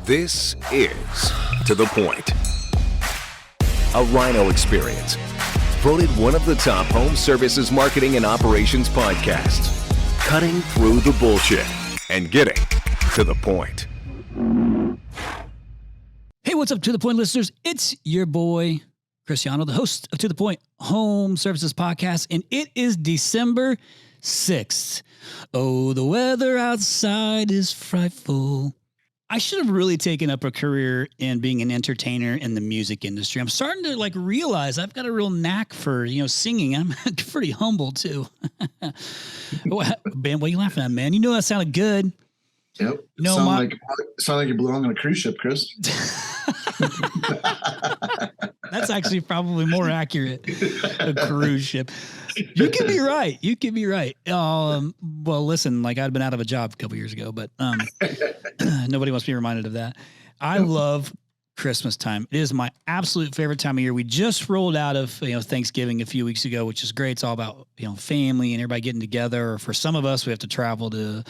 This is To The Point, a Rhino experience. Voted one of the top home services marketing and operations podcasts. Cutting through the bullshit and getting to the point. Hey, what's up, To The Point listeners? It's your boy, Chris Yano, the host of To The Point Home Services Podcast, and it is December 6th. Oh, the weather outside is frightful. I should have really taken up a career in being an entertainer in the music industry. I'm starting to realize I've got a real knack for, singing. I'm pretty humble too. Ben, what are you laughing at, man? You know that sounded good. Yep. Sound like you belong on a cruise ship, Chris. That's actually probably more accurate. A cruise ship. You can be right. You can be right. Well, listen, I'd been out of a job a couple years ago, but nobody wants to be reminded of that. I love Christmas time. It is my absolute favorite time of year. We just rolled out of Thanksgiving a few weeks ago, which is great. It's all about family and everybody getting together. Or for some of us, we have to travel to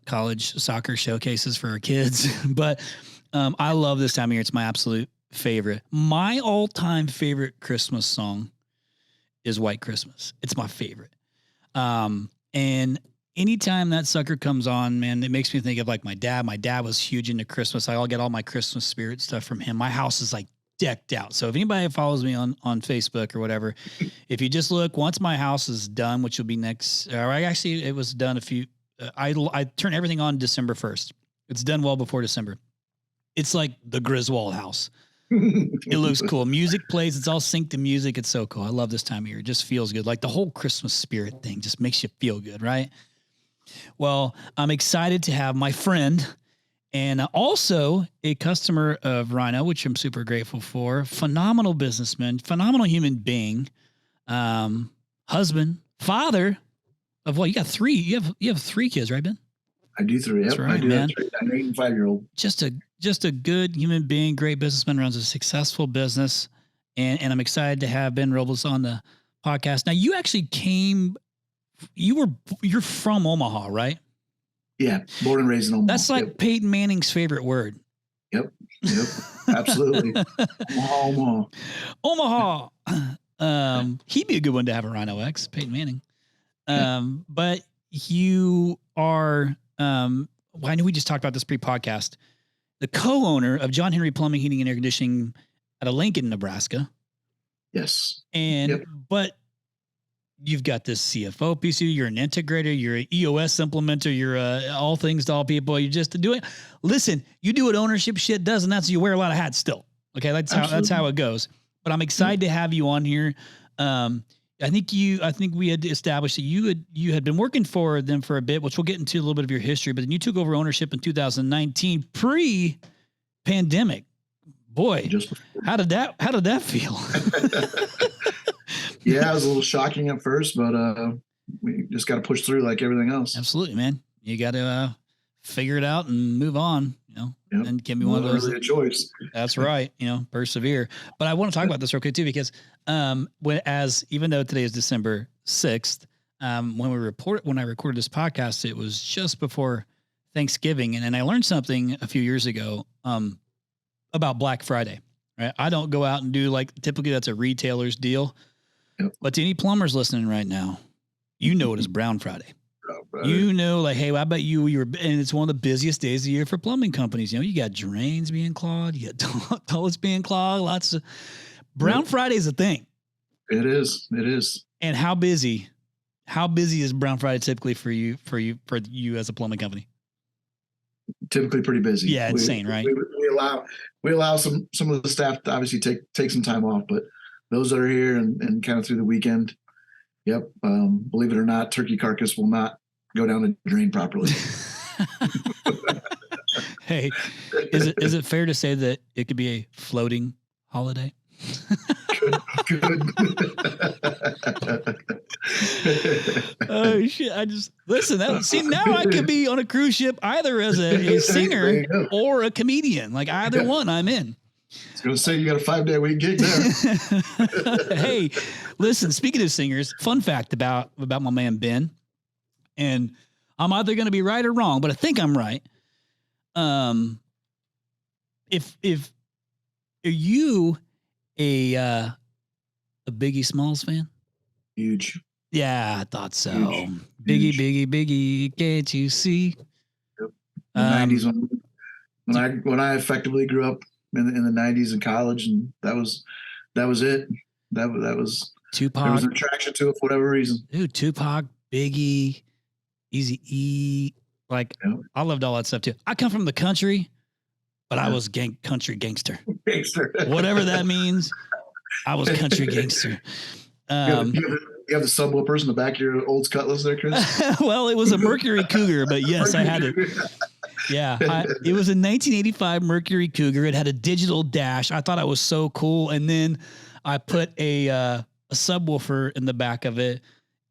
college soccer showcases for our kids. But I love this time of year. It's my absolute favorite. My all-time favorite Christmas song is White Christmas. It's my favorite. And anytime that sucker comes on, man, it makes me think of my dad. My dad was huge into Christmas. I'll get all my Christmas spirit stuff from him. My house is decked out. So if anybody follows me on Facebook or whatever, if you just look, once my house is done, which will be next, it was done I turn everything on December 1st. It's done well before December. It's like the Griswold house. It looks cool. Music plays. It's all synced to music. It's so cool. I love this time of year. It just feels good. The whole Christmas spirit thing just makes you feel good, right? Well, I'm excited to have my friend and also a customer of Rhino, which I'm super grateful for. Phenomenal businessman, phenomenal human being, husband, father of you got three. You have three kids, right, Ben? I do three. Yep. That's right, I do man. I'm an 8 and 5-year-old. Just a good human being, great businessman, runs a successful business, and I'm excited to have Ben Robles on the podcast. Now, you actually you're from Omaha, right? Yeah, born and raised in Omaha. That's Peyton Manning's favorite word. Yep, absolutely. Omaha. He'd be a good one to have a RYNOx, Peyton Manning. But you are, I know we just talked about this pre-podcast, the co-owner of John Henry Plumbing, Heating, and Air Conditioning out of Lincoln, Nebraska. Yes. But you've got this CFO piece of you. You're an integrator. You're an EOS implementer. You're all things to all people. You just do it. Listen, you do what ownership shit does, and that's you wear a lot of hats still. Okay, that's how it goes. But I'm excited to have you on here. I think we had established that you had been working for them for a bit, which we'll get into a little bit of your history, but then you took over ownership in 2019, pre-pandemic. Boy, how did that feel? Yeah, it was a little shocking at first, but we just got to push through like everything else. Absolutely, man. You got to figure it out and move on, and can be one of those. Really a choice. That's right. Persevere. But I want to talk about this real quick too, because even though today is December 6th, when I recorded this podcast, it was just before Thanksgiving. And I learned something a few years ago, about Black Friday, right? I don't go out and do typically that's a retailer's deal, but to any plumbers listening right now, it is Brown Friday. Hey, I bet you're, and it's one of the busiest days of the year for plumbing companies. You got drains being clogged, you got toilets being clogged, lots of Brown Friday is a thing. It is. And how busy is Brown Friday typically for you as a plumbing company? Typically pretty busy. Yeah, insane, right? We allow some of the staff to obviously take some time off, but those that are here and kind of through the weekend, yep. Believe it or not, turkey carcass will not go down the drain properly. Hey, is it fair to say that it could be a floating holiday? Good. Oh shit! Now I could be on a cruise ship either as a singer or a comedian. Either one, I'm in. I was going to say you got a 5-day-a-week gig there. Hey, listen. Speaking of singers, fun fact about my man Ben, and I'm either going to be right or wrong, but I think I'm right. if are you a Biggie Smalls fan? Huge. Yeah, I thought so. Huge. Biggie, Huge. Biggie, can't you see? Yep. The 90s when I effectively grew up in the 90s in college, and that was it. That was Tupac. There was an attraction to it for whatever reason. Dude, Tupac, Biggie, Eazy-E. Like, I loved all that stuff too. I come from the country, but I was country gangster. Whatever that means, I was country gangster. You have the subwoofers in the back of your old Cutlass there, Chris? Well, it was a Mercury Cougar, but yes, I had it. Yeah, it was a 1985 Mercury Cougar. It had a digital dash. I thought it was so cool. And then I put a subwoofer in the back of it.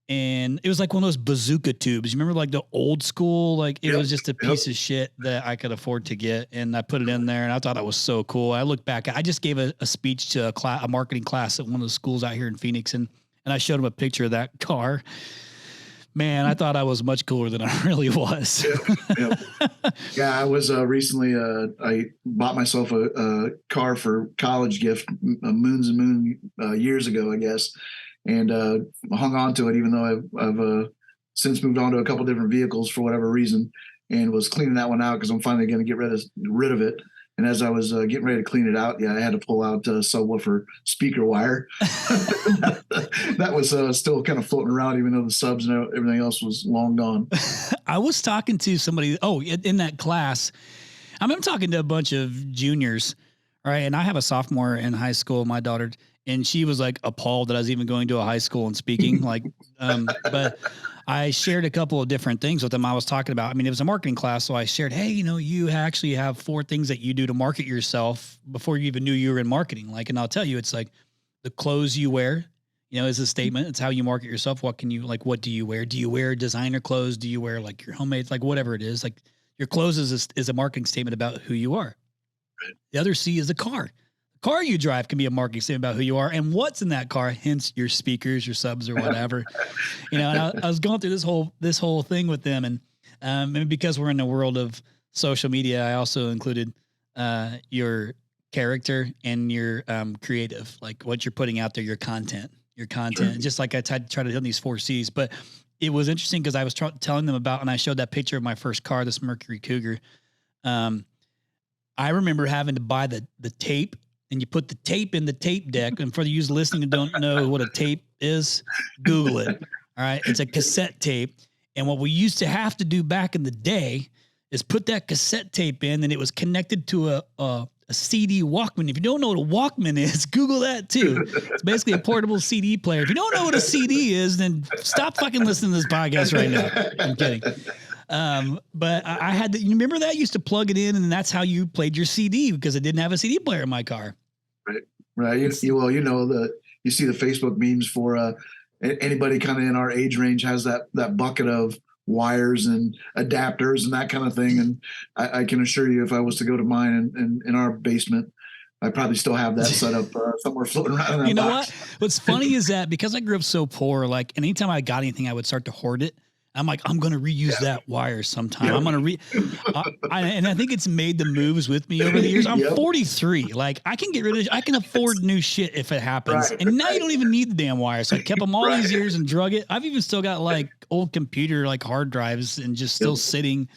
And it was like one of those bazooka tubes. You remember like the old school, like it was just a piece of shit that I could afford to get. And I put it in there and I thought it was so cool. I look back, I just gave a speech to a marketing class at one of the schools out here in Phoenix. And I showed them a picture of that car. Man, I thought I was much cooler than I really was. Yeah, I was recently, I bought myself a car for college gift, moons and moon years ago, I guess. And hung on to it, even though I've since moved on to a couple different vehicles for whatever reason, and was cleaning that one out because I'm finally going to get rid of it. And as I was getting ready to clean it out, I had to pull out subwoofer speaker wire. That was still kind of floating around, even though the subs and everything else was long gone. I was talking to somebody, in that class. I'm talking to a bunch of juniors, right? And I have a sophomore in high school, my daughter. And she was like appalled that I was even going to a high school and speaking. But I shared a couple of different things with them. I was talking about, it was a marketing class. So I shared, hey, you actually have 4 things that you do to market yourself before you even knew you were in marketing. And I'll tell you, it's like the clothes you wear, is a statement. It's how you market yourself. What do you wear? Do you wear designer clothes? Do you wear like your homemade, like whatever it is? Like your clothes is a marketing statement about who you are. Right. The other C is a car. Car you drive can be a marketing statement about who you are and what's in that car, hence your speakers, your subs, or whatever. And I was going through this whole thing with them, and because we're in the world of social media, I also included your character and your creative, like what you're putting out there, your content, sure. Just like I tried to hit these 4 C's. But it was interesting because I was telling them about, and I showed that picture of my first car, this Mercury Cougar. I remember having to buy the tape. And you put the tape in the tape deck. And for you listening who don't know what a tape is, Google it. All right. It's a cassette tape. And what we used to have to do back in the day is put that cassette tape in, and it was connected to a CD Walkman. If you don't know what a Walkman is, Google that too. It's basically a portable CD player. If you don't know what a CD is, then stop fucking listening to this podcast right now. I'm kidding. But I had to, you remember that? You used to plug it in, and that's how you played your CD because it didn't have a CD player in my car. Right. You see the Facebook memes for anybody kind of in our age range has that bucket of wires and adapters and that kind of thing. And I can assure you, if I was to go to mine in our basement, I probably still have that set up somewhere floating around in that box. What? What's funny is that because I grew up so poor, like anytime I got anything, I would start to hoard it. I'm like, I'm going to reuse that wire sometime. Yeah. I'm going to and I think it's made the moves with me over the years. I'm 43. Like I can get rid of, I can afford new shit if it happens. Right. And now you don't even need the damn wire. So I kept them all these years and drug it. I've even still got like old computer, like hard drives and just still sitting.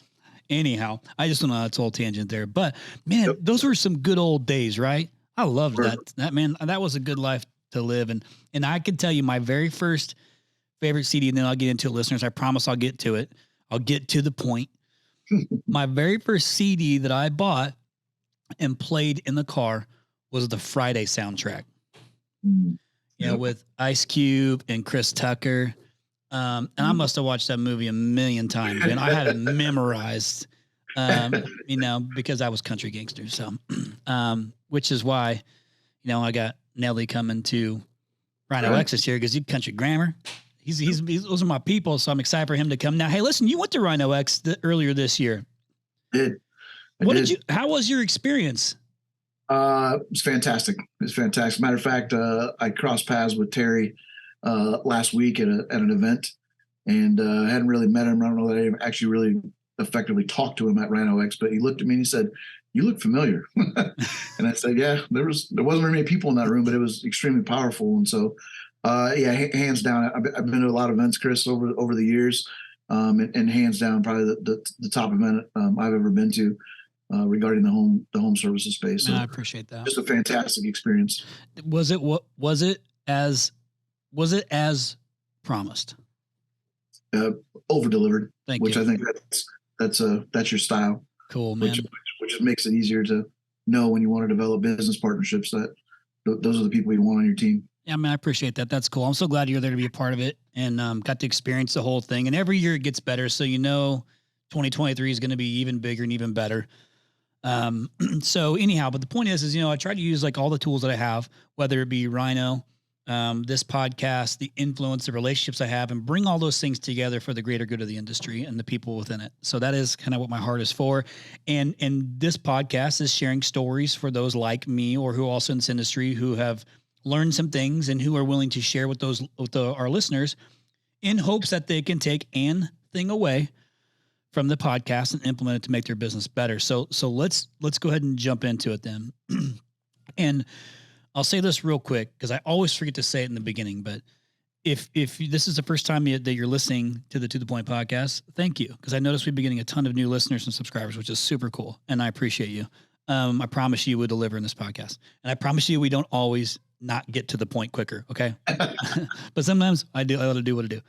Anyhow, I just don't know. That's a whole tangent there, but man, those were some good old days, right? I loved that man. That was a good life to live. And I can tell you my very first favorite CD, and then I'll get into it, listeners. I promise I'll get to it. I'll get to the point. My very first CD that I bought and played in the car was the Friday soundtrack. With Ice Cube and Chris Tucker. And I must have watched that movie a million times, and I had it memorized, because I was country gangster. So, which is why, I got Nelly coming to RYNOx this year because you country grammar. He's those are my people, so I'm excited for him to come. Now, hey, listen, you went to RYNOx earlier this year. I did. How was your experience? It's fantastic. It's fantastic. Matter of fact, I crossed paths with Terry last week at an event, and I hadn't really met him. I don't know that I actually really effectively talked to him at RYNOx, but he looked at me and he said, you look familiar. And I said, yeah, there wasn't very many people in that room, but it was extremely powerful. And so, hands down, I've been to a lot of events, Chris, over the years, and hands down, probably the top event I've ever been to regarding the home services space. Man, so I appreciate that. Just a fantastic experience. Was it as promised? Over delivered, Thank you. I think that's your style. Cool, man. Which makes it easier to know when you want to develop business partnerships that those are the people you want on your team. Yeah, man, I appreciate that. That's cool. I'm so glad you're there to be a part of it and got to experience the whole thing. And every year it gets better. So, 2023 is going to be even bigger and even better. So anyhow, but the point is, I try to use like all the tools that I have, whether it be Rhino, this podcast, the influence, the relationships I have, and bring all those things together for the greater good of the industry and the people within it. So that is kind of what my heart is for. And this podcast is sharing stories for those like me or who are also in this industry who have learned some things and who are willing to share with our listeners in hopes that they can take anything away from the podcast and implement it to make their business better. So let's go ahead and jump into it then. And I'll say this real quick because I always forget to say it in the beginning, but if this is the first time that you're listening to the Point podcast, thank you. Because I noticed we've been getting a ton of new listeners and subscribers, which is super cool. And I appreciate you. I promise you we deliver in this podcast. And I promise you we don't always not get to the point quicker. Okay. But sometimes I ought to do what I do.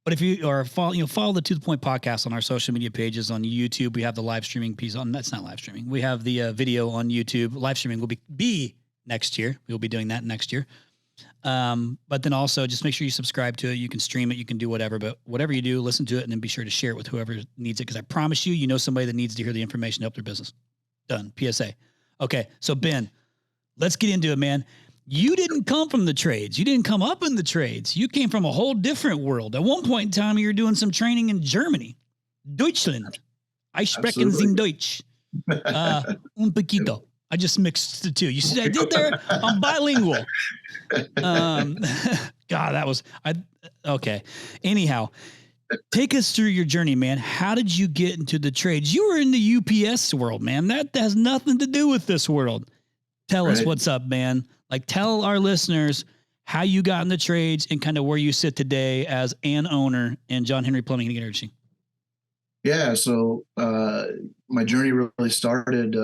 But if you are follow the To The Point podcast on our social media pages on YouTube, we have the live streaming piece on. That's not live streaming. We have the video on YouTube. Live streaming will be next year. We'll be doing that next year. But then also just make sure you subscribe to it. You can stream it. You can do whatever. But whatever you do, listen to it and then be sure to share it with whoever needs it. Because I promise you, somebody that needs to hear the information to help their business. Done. PSA. Okay. So Ben, let's get into it, man. You didn't come from the trades. You didn't come up in the trades. You came from a whole different world. At one point in time, you were doing some training in Germany. Deutschland. I sprechen Sie Deutsch. Un poquito. I just mixed the two. You see what I did there? I'm bilingual. God, okay. Anyhow, take us through your journey, man. How did you get into the trades? You were in the UPS world, man. That has nothing to do with this world. Tell us what's up, man. Like, tell our listeners how you got in the trades and kind of where you sit today as an owner in John Henry Plumbing and Energy. Yeah. So, my journey really started,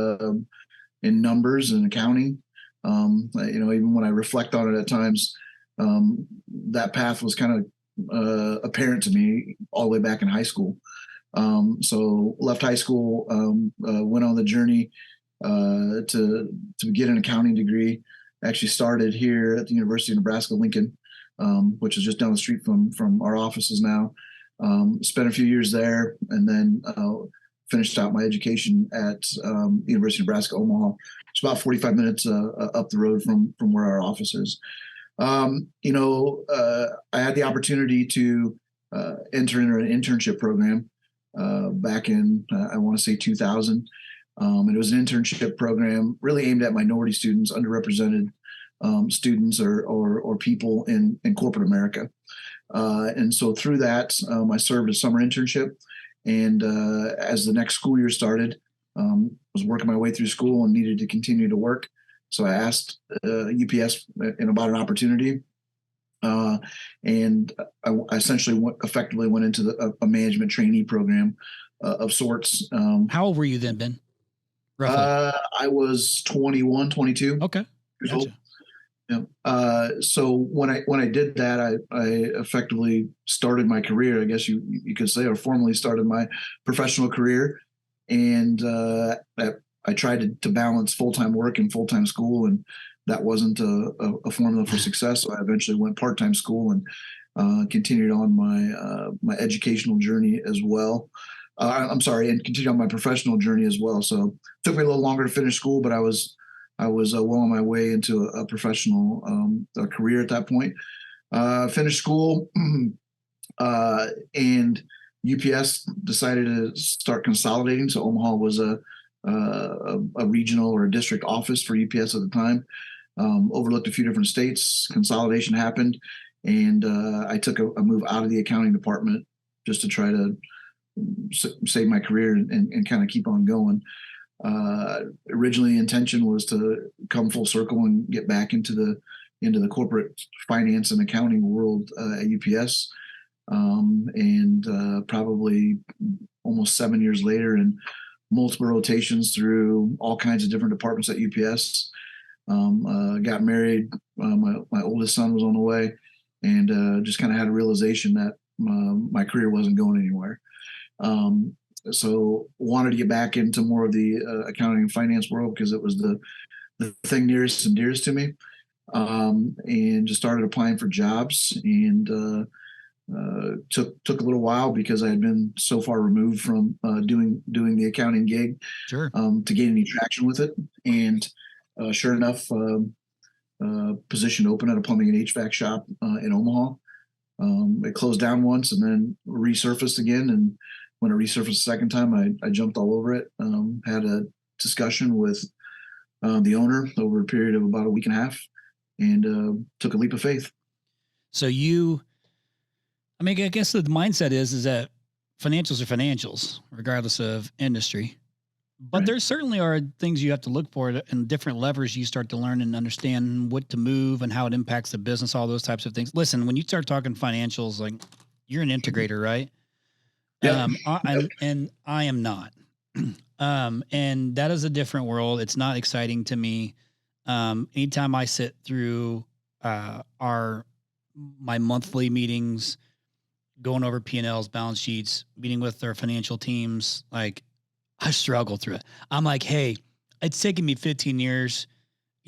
in numbers and accounting. Even when I reflect on it at times, that path was kind of, apparent to me all the way back in high school. So left high school, went on the journey, to get an accounting degree. Actually started here at the University of Nebraska-Lincoln, which is just down the street from our offices now. Spent a few years there and then finished out my education at University of Nebraska-Omaha. It's about 45 minutes up the road from where our office is. I had the opportunity to enter into an internship program back in, I want to say 2000. It was an internship program really aimed at minority students, underrepresented students or people in corporate America. And so through that, I served a summer internship. And as the next school year started, was working my way through school and needed to continue to work. So I asked UPS about an opportunity. And I essentially effectively went into a management trainee program of sorts. How old were you then, Ben? Roughly? I was 21, 22. Okay. Years old. Yeah. So when I did that, I effectively started my career, I guess you could say, or formally started my professional career. And I tried to balance full-time work and full-time school, and that wasn't a formula for success. So I eventually went part-time school and continued on my educational journey as well. And continued on my professional journey as well. So it took me a little longer to finish school, but I was well on my way into a professional career at that point. Finished school, and UPS decided to start consolidating. So Omaha was a regional or a district office for UPS at the time. Overlooked a few different states. Consolidation happened, and I took a move out of the accounting department just to try to save my career and kind of keep on going. Originally, intention was to come full circle and get back into the corporate finance and accounting world at UPS. And probably almost 7 years later, and multiple rotations through all kinds of different departments at UPS. Got married. My oldest son was on the way, and just kind of had a realization that my career wasn't going anywhere. So wanted to get back into more of the accounting and finance world because it was the thing nearest and dearest to me. And just started applying for jobs, and took a little while because I had been so far removed from doing the accounting gig, Sure. To gain any traction with it. And sure enough, position open at a plumbing and HVAC shop in Omaha. It closed down once and then resurfaced again. And when it resurfaced the second time, I jumped all over it. Had a discussion with the owner over a period of about a week and a half, and took a leap of faith. So I guess the mindset is that financials are financials, regardless of industry. But Right. there certainly are things you have to look for and different levers you start to learn and understand what to move and how it impacts the business, all those types of things. Listen, when you start talking financials, like you're an integrator, right? Yeah. And I am not. And that is a different world. It's not exciting to me. Anytime I sit through my monthly meetings, going over P&Ls, balance sheets, meeting with our financial teams, like I struggle through it. I'm like, hey, it's taken me 15 years,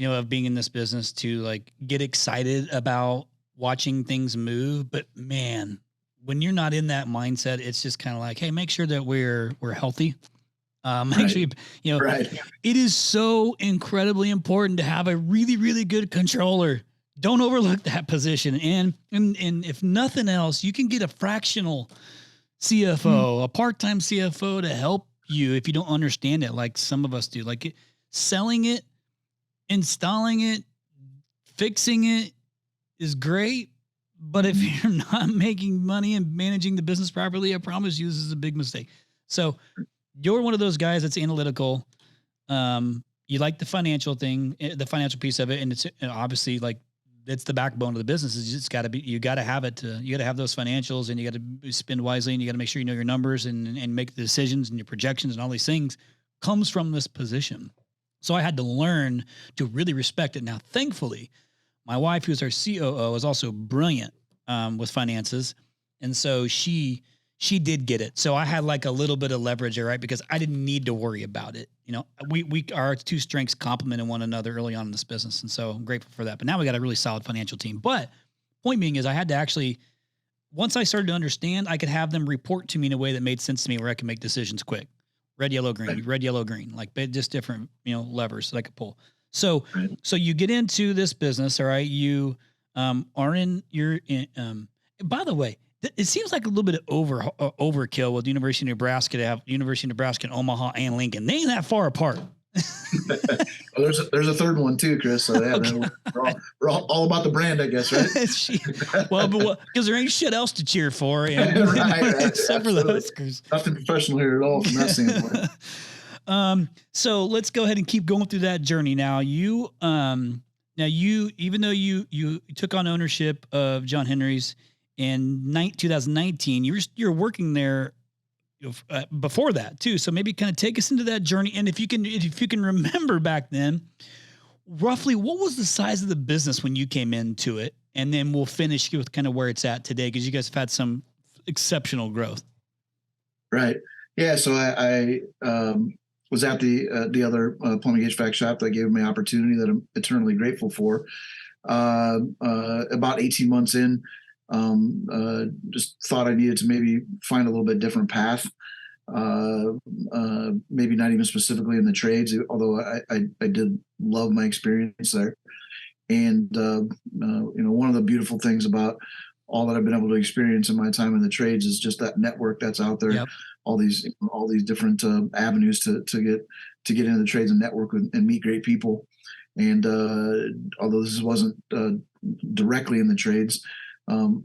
of being in this business to like get excited about watching things move. But man, when you're not in that mindset, it's just kind of like, hey, make sure that we're healthy. Make sure Right. it is so incredibly important to have a really, really good controller. Don't overlook that position. And if nothing else, you can get a fractional CFO, a part-time CFO to help you if you don't understand it, like some of us do. Like selling it, installing it, fixing it is great. But if you're not making money and managing the business properly, I promise you this is a big mistake. So you're one of those guys that's analytical. You like the financial thing, the financial piece of it. And it's obviously like, it's the backbone of the business. It's just got to be, you got to have it you got to have those financials, and you got to spend wisely, and you got to make sure you know your numbers and make the decisions and your projections and all these things comes from this position. So I had to learn to really respect it. Now, thankfully, my wife, who's our COO, is also brilliant with finances. And so she did get it. So I had like a little bit of leverage, right? Because I didn't need to worry about it. We our two strengths complemented one another early on in this business. And so I'm grateful for that. But now we got a really solid financial team. But point being is I had to actually, once I started to understand, I could have them report to me in a way that made sense to me where I could make decisions quick. Red, yellow, green, red, yellow, green, like just different, levers that I could pull. So, so you get into this business. All right. You are in your, by the way, it seems like a little bit of overkill with University of Nebraska to have University of Nebraska in Omaha and Lincoln. They ain't that far apart. Well, there's a third one too, Chris. So yeah, Okay. we're all about the brand, I guess, right? Well, because there ain't shit else to cheer for, and, Right, except for the Huskers. Nothing professional here at all from that standpoint. So let's go ahead and keep going through that journey. Now you, even though you took on ownership of John Henry's in 2019, you're working there before that too. So maybe kind of take us into that journey. And if you can remember back then, roughly what was the size of the business when you came into it? And then we'll finish with kind of where it's at today, because you guys have had some exceptional growth. Right. Yeah. So I was at the other plumbing HVAC shop that gave me opportunity that I'm eternally grateful for. About 18 months in, just thought I needed to maybe find a little bit different path. Maybe not even specifically in the trades, although I did love my experience there. And one of the beautiful things about all that I've been able to experience in my time in the trades is just that network that's out there. Yep. All these different avenues to get into the trades and network with, and meet great people. And although this wasn't directly in the trades,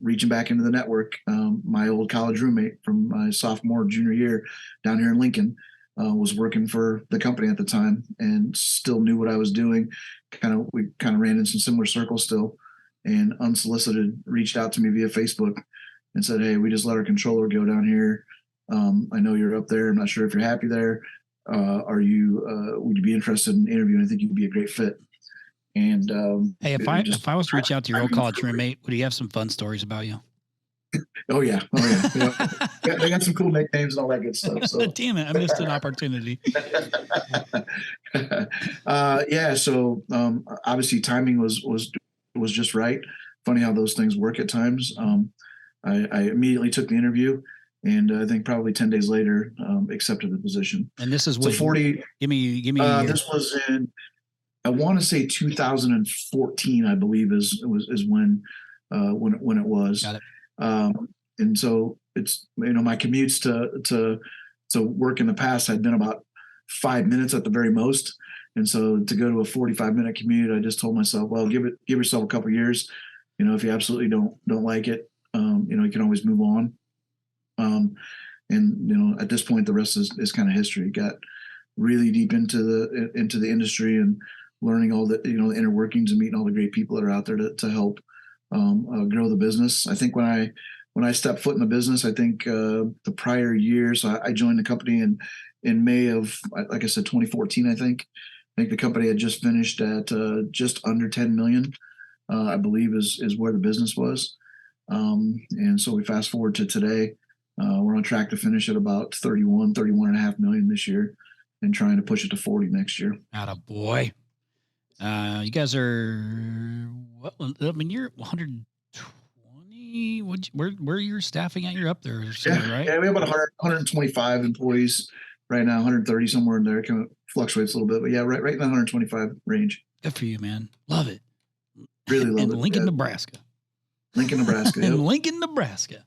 reaching back into the network, my old college roommate from my sophomore, junior year down here in Lincoln was working for the company at the time and still knew what I was doing. We kind of ran in some similar circles still, and unsolicited reached out to me via Facebook and said, "Hey, we just let our controller go down here. I know you're up there. I'm not sure if you're happy there. Would you be interested in interviewing? I think you'd be a great fit." And hey, if I was to reach out to your old college roommate, would he have some fun stories about you? Oh yeah. They got some cool nicknames and all that good stuff. So damn it, I missed an opportunity. So obviously timing was just right. Funny how those things work at times. I immediately took the interview, and I think probably 10 days later accepted the position. And this is what 40. Give me. This was in, I want to say 2014, I believe is when it was. Got it. And so it's, my commutes to work in the past had been about 5 minutes at the very most. And so to go to a 45-minute commute, I just told myself, well, give yourself a couple of years. If you absolutely don't like it, you can always move on. And at this point, the rest is kind of history. Got really deep into the industry and learning all the, the inner workings and meeting all the great people that are out there to help grow the business. I think when I stepped foot in the business, I think the prior year, so I joined the company in May of, like I said, 2014. I think the company had just finished at just under 10 million, I believe is where the business was. And so we fast forward to today, we're on track to finish at about 31.5 million this year, and trying to push it to 40 next year. Attaboy. You guys are, you're 120. Where you're staffing at? You're up there, right? Yeah, we have about 125 employees right now, 130 somewhere in there. It kind of fluctuates a little bit, but yeah, right in the 125 range. Good for you, man. Love it. Really love it. Lincoln, Nebraska. Lincoln, Nebraska. Yep. Lincoln, Nebraska.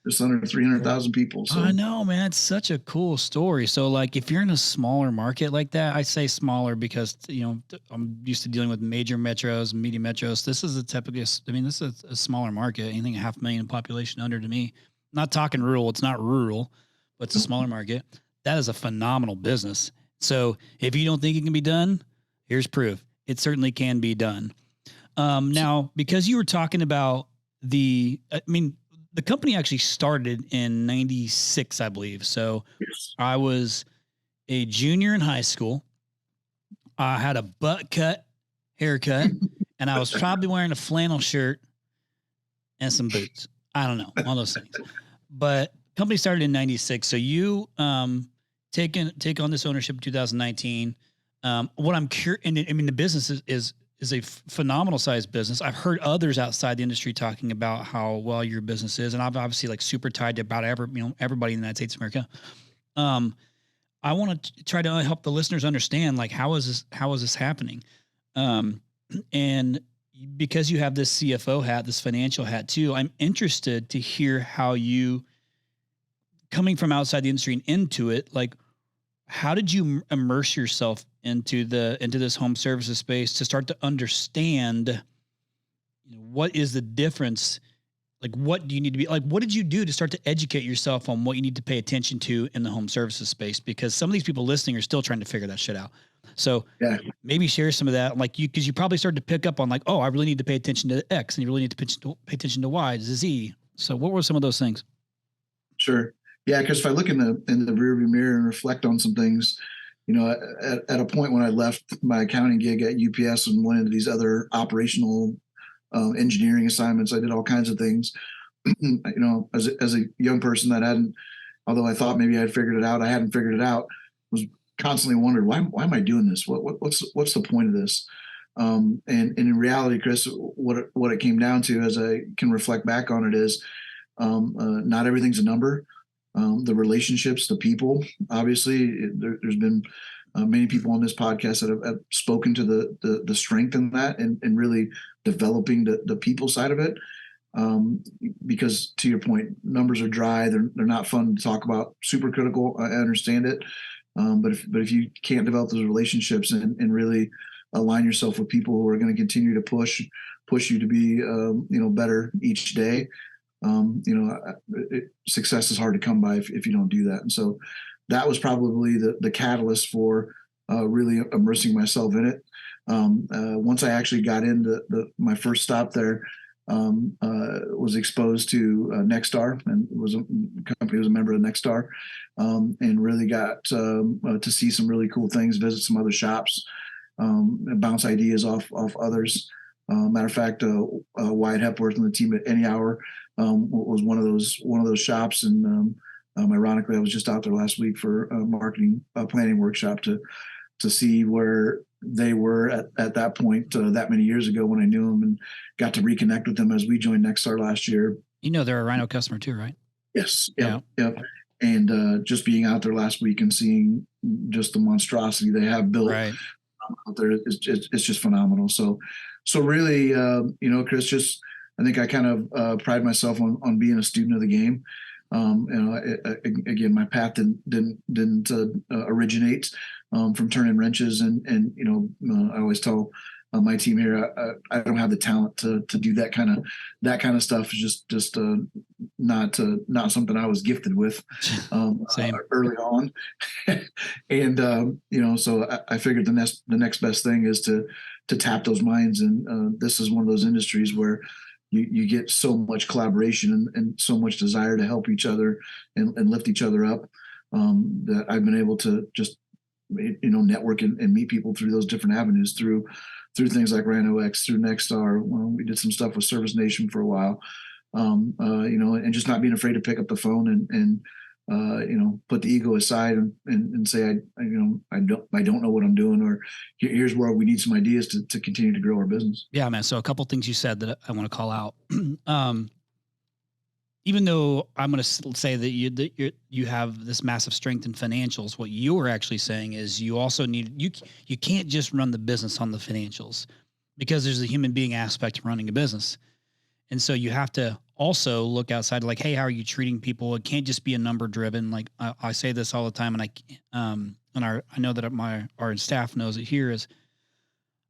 Just under 300,000 people. So. I know, man. It's such a cool story. So, like, if you're in a smaller market like that, I say smaller because, I'm used to dealing with major metros and medium metros. This is this is a smaller market. Anything 500,000 population under, to me. I'm not talking rural. It's not rural, but it's a smaller market. That is a phenomenal business. So, if you don't think it can be done, here's proof. It certainly can be done. Now, because you were talking about the company actually started in 96, I believe. So yes. I was a junior in high school. I had a butt cut haircut, and I was probably wearing a flannel shirt and some boots. I don't know, one of those things. But company started in 96. So you take on this ownership in 2019. What I'm curious, the business is a phenomenal sized business. I've heard others outside the industry talking about how well your business is, and I'm obviously super tied to about everybody in the United States of America. I want to try to help the listeners understand, like, how is this happening? And because you have this CFO hat, this financial hat too, I'm interested to hear how you, coming from outside the industry and into it, like, how did you immerse yourself into this home services space to start to understand what is the difference? Like, what do you need to be like? What did you do to start to educate yourself on what you need to pay attention to in the home services space? Because some of these people listening are still trying to figure that shit out. So maybe share some of that, because you probably started to pick up on, like, oh, I really need to pay attention to X, and you really need to pay attention to Y, to Z. So what were some of those things? Sure. Yeah, because if I look in the rearview mirror and reflect on some things, at a point when I left my accounting gig at UPS and went into these other operational engineering assignments, I did all kinds of things. As a young person that hadn't, although I thought maybe I'd figured it out, I hadn't figured it out. Was constantly wondered, why am I doing this? What's the point of this? And in reality, Chris, what it came down to, as I can reflect back on it, is not everything's a number. The relationships, the people, obviously, there's been many people on this podcast that have spoken to the strength in that and really developing the people side of it. Because to your point, numbers are dry. They're not fun to talk about. Super critical. I understand it. But if you can't develop those relationships and really align yourself with people who are going to continue to push you to be, better each day, success is hard to come by if you don't do that. And so that was probably the catalyst for really immersing myself in it. Once I actually got into my first stop there, was exposed to Nexstar, and was a member of Nexstar, and really got to see some really cool things, visit some other shops, and bounce ideas off others. Matter of fact, Wyatt Hepworth and the team at Any Hour was one of those shops, and ironically, I was just out there last week for a marketing planning workshop to see where they were at that point that many years ago when I knew them, and got to reconnect with them as we joined Nexstar last year. They're a Rhino customer too, right? Yes. Yep. And just being out there last week and seeing just the monstrosity they have built out there, it's just phenomenal. So really, Chris, just, I think I kind of pride myself on being a student of the game. Again, my path didn't originate from turning wrenches, and I always tell my team here, I don't have the talent to do that kind of stuff. It's just not something I was gifted with early on. And so I figured the next best thing is to tap those minds, and this is one of those industries where you get so much collaboration and so much desire to help each other and lift each other up, that I've been able to just network and meet people through those different avenues, through things like RYNOx, through Nexstar. We did some stuff with Service Nation for a while, and just not being afraid to pick up the phone and put the ego aside and say, I don't know what I'm doing, or here's where we need some ideas to continue to grow our business. Yeah, man. So a couple things you said that I want to call out. Even though I'm going to say that you have this massive strength in financials, what you were actually saying is you also you can't just run the business on the financials, because there's a human being aspect to running a business. And so you have to also look outside, like, hey, how are you treating people? It can't just be a number driven. Like I say this all the time, and I know that our staff knows it here, is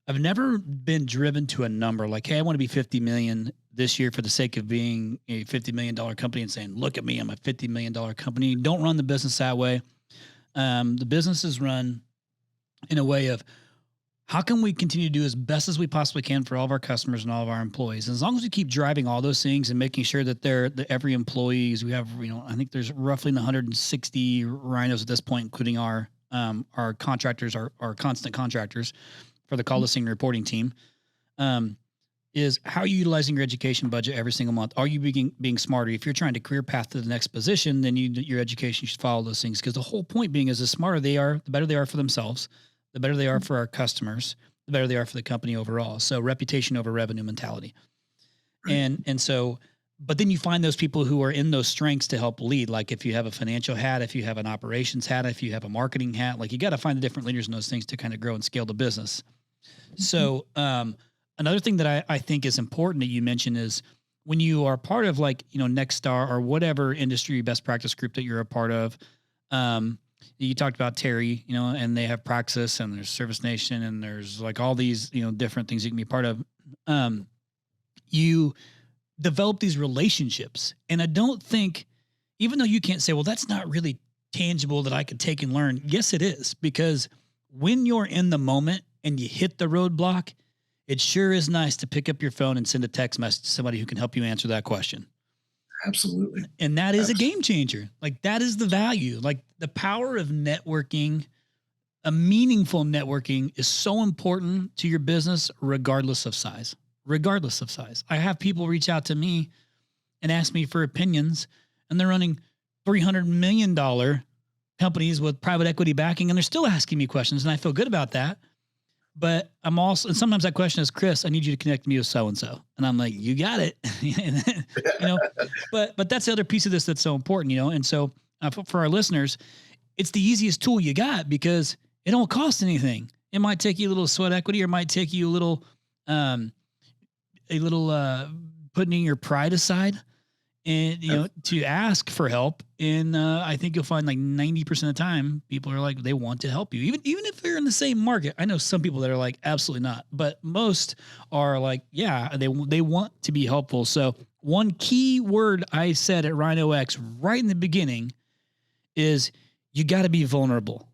I've never been driven to a number like, hey, I want to be 50 million this year for the sake of being a $50 million company and saying, look at me, I'm a $50 million company. Don't run the business that way. The business is run in a way of, how can we continue to do as best as we possibly can for all of our customers and all of our employees? And as long as we keep driving all those things and making sure that every employees, we have, I think there's roughly 160 Rhinos at this point, including our contractors, our constant contractors for the call listing and reporting team, is how are you utilizing your education budget every single month? Are you being smarter? If you're trying to career path to the next position, then your education should follow those things. Because the whole point being is the smarter they are, the better they are for themselves, the better they are for our customers, the better they are for the company overall. So reputation over revenue mentality. And so, but then you find those people who are in those strengths to help lead. Like if you have a financial hat, if you have an operations hat, if you have a marketing hat, like you got to find the different leaders in those things to kind of grow and scale the business. So, another thing that I think is important that you mentioned is when you are part of Nexstar or whatever industry best practice group that you're a part of, you talked about Terry, and they have Praxis and there's Service Nation and there's like all these, different things you can be part of. You develop these relationships. And I don't think, even though you can't say, well, that's not really tangible that I could take and learn. Yes, it is, because when you're in the moment and you hit the roadblock, it sure is nice to pick up your phone and send a text message to somebody who can help you answer that question. Absolutely. And that is a game changer. Like that is the value. Like the power of networking, a meaningful networking is so important to your business, regardless of size. Regardless of size. I have people reach out to me and ask me for opinions, and they're running $300 million companies with private equity backing, and they're still asking me questions, and I feel good about that. But I'm also, and sometimes that question is, Chris, I need you to connect me with so-and-so. And I'm like, you got it. But that's the other piece of this that's so important, And so for our listeners, it's the easiest tool you got because it don't cost anything. It might take you a little sweat equity, or it might take you a little putting your pride aside and, to ask for help. And I think you'll find like 90% of the time people are like, they want to help you. Even if they're in the same market. I know some people that are like, absolutely not. But most are like, yeah, they want to be helpful. So one key word I said at RYNOx right in the beginning is you got to be vulnerable.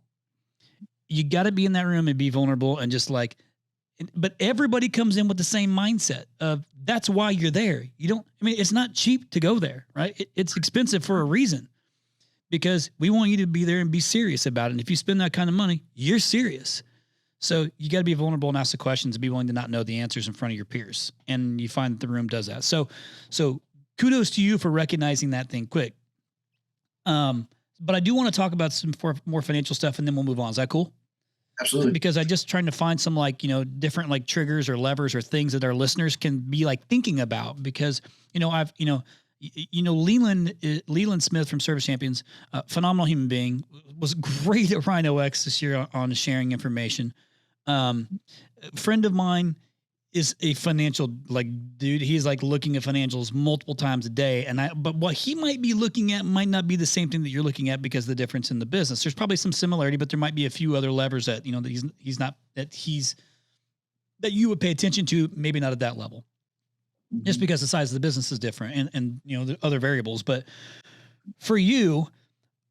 You got to be in that room and be vulnerable and just like, but everybody comes in with the same mindset of that's why you're there. You don't, I mean, it's not cheap to go there, right? It's expensive for a reason because we want you to be there and be serious about it. And if you spend that kind of money, you're serious. So you got to be vulnerable and ask the questions and be willing to not know the answers in front of your peers. And you find that the room does that. So kudos to you for recognizing that thing quick. But I do want to talk about some more financial stuff and then we'll move on. Is that cool? Absolutely. Because I just trying to find some like, different like triggers or levers or things that our listeners can be like thinking about because, Leland Smith from Service Champions, phenomenal human being, was great at RYNOx this year on sharing information. Friend of mine is a financial dude. He's like looking at financials multiple times a day. But what he might be looking at might not be the same thing that you're looking at because of the difference in the business. There's probably some similarity, but there might be a few other levers that, that you would pay attention to, maybe not at that level, just because the size of the business is different and the other variables. But for you,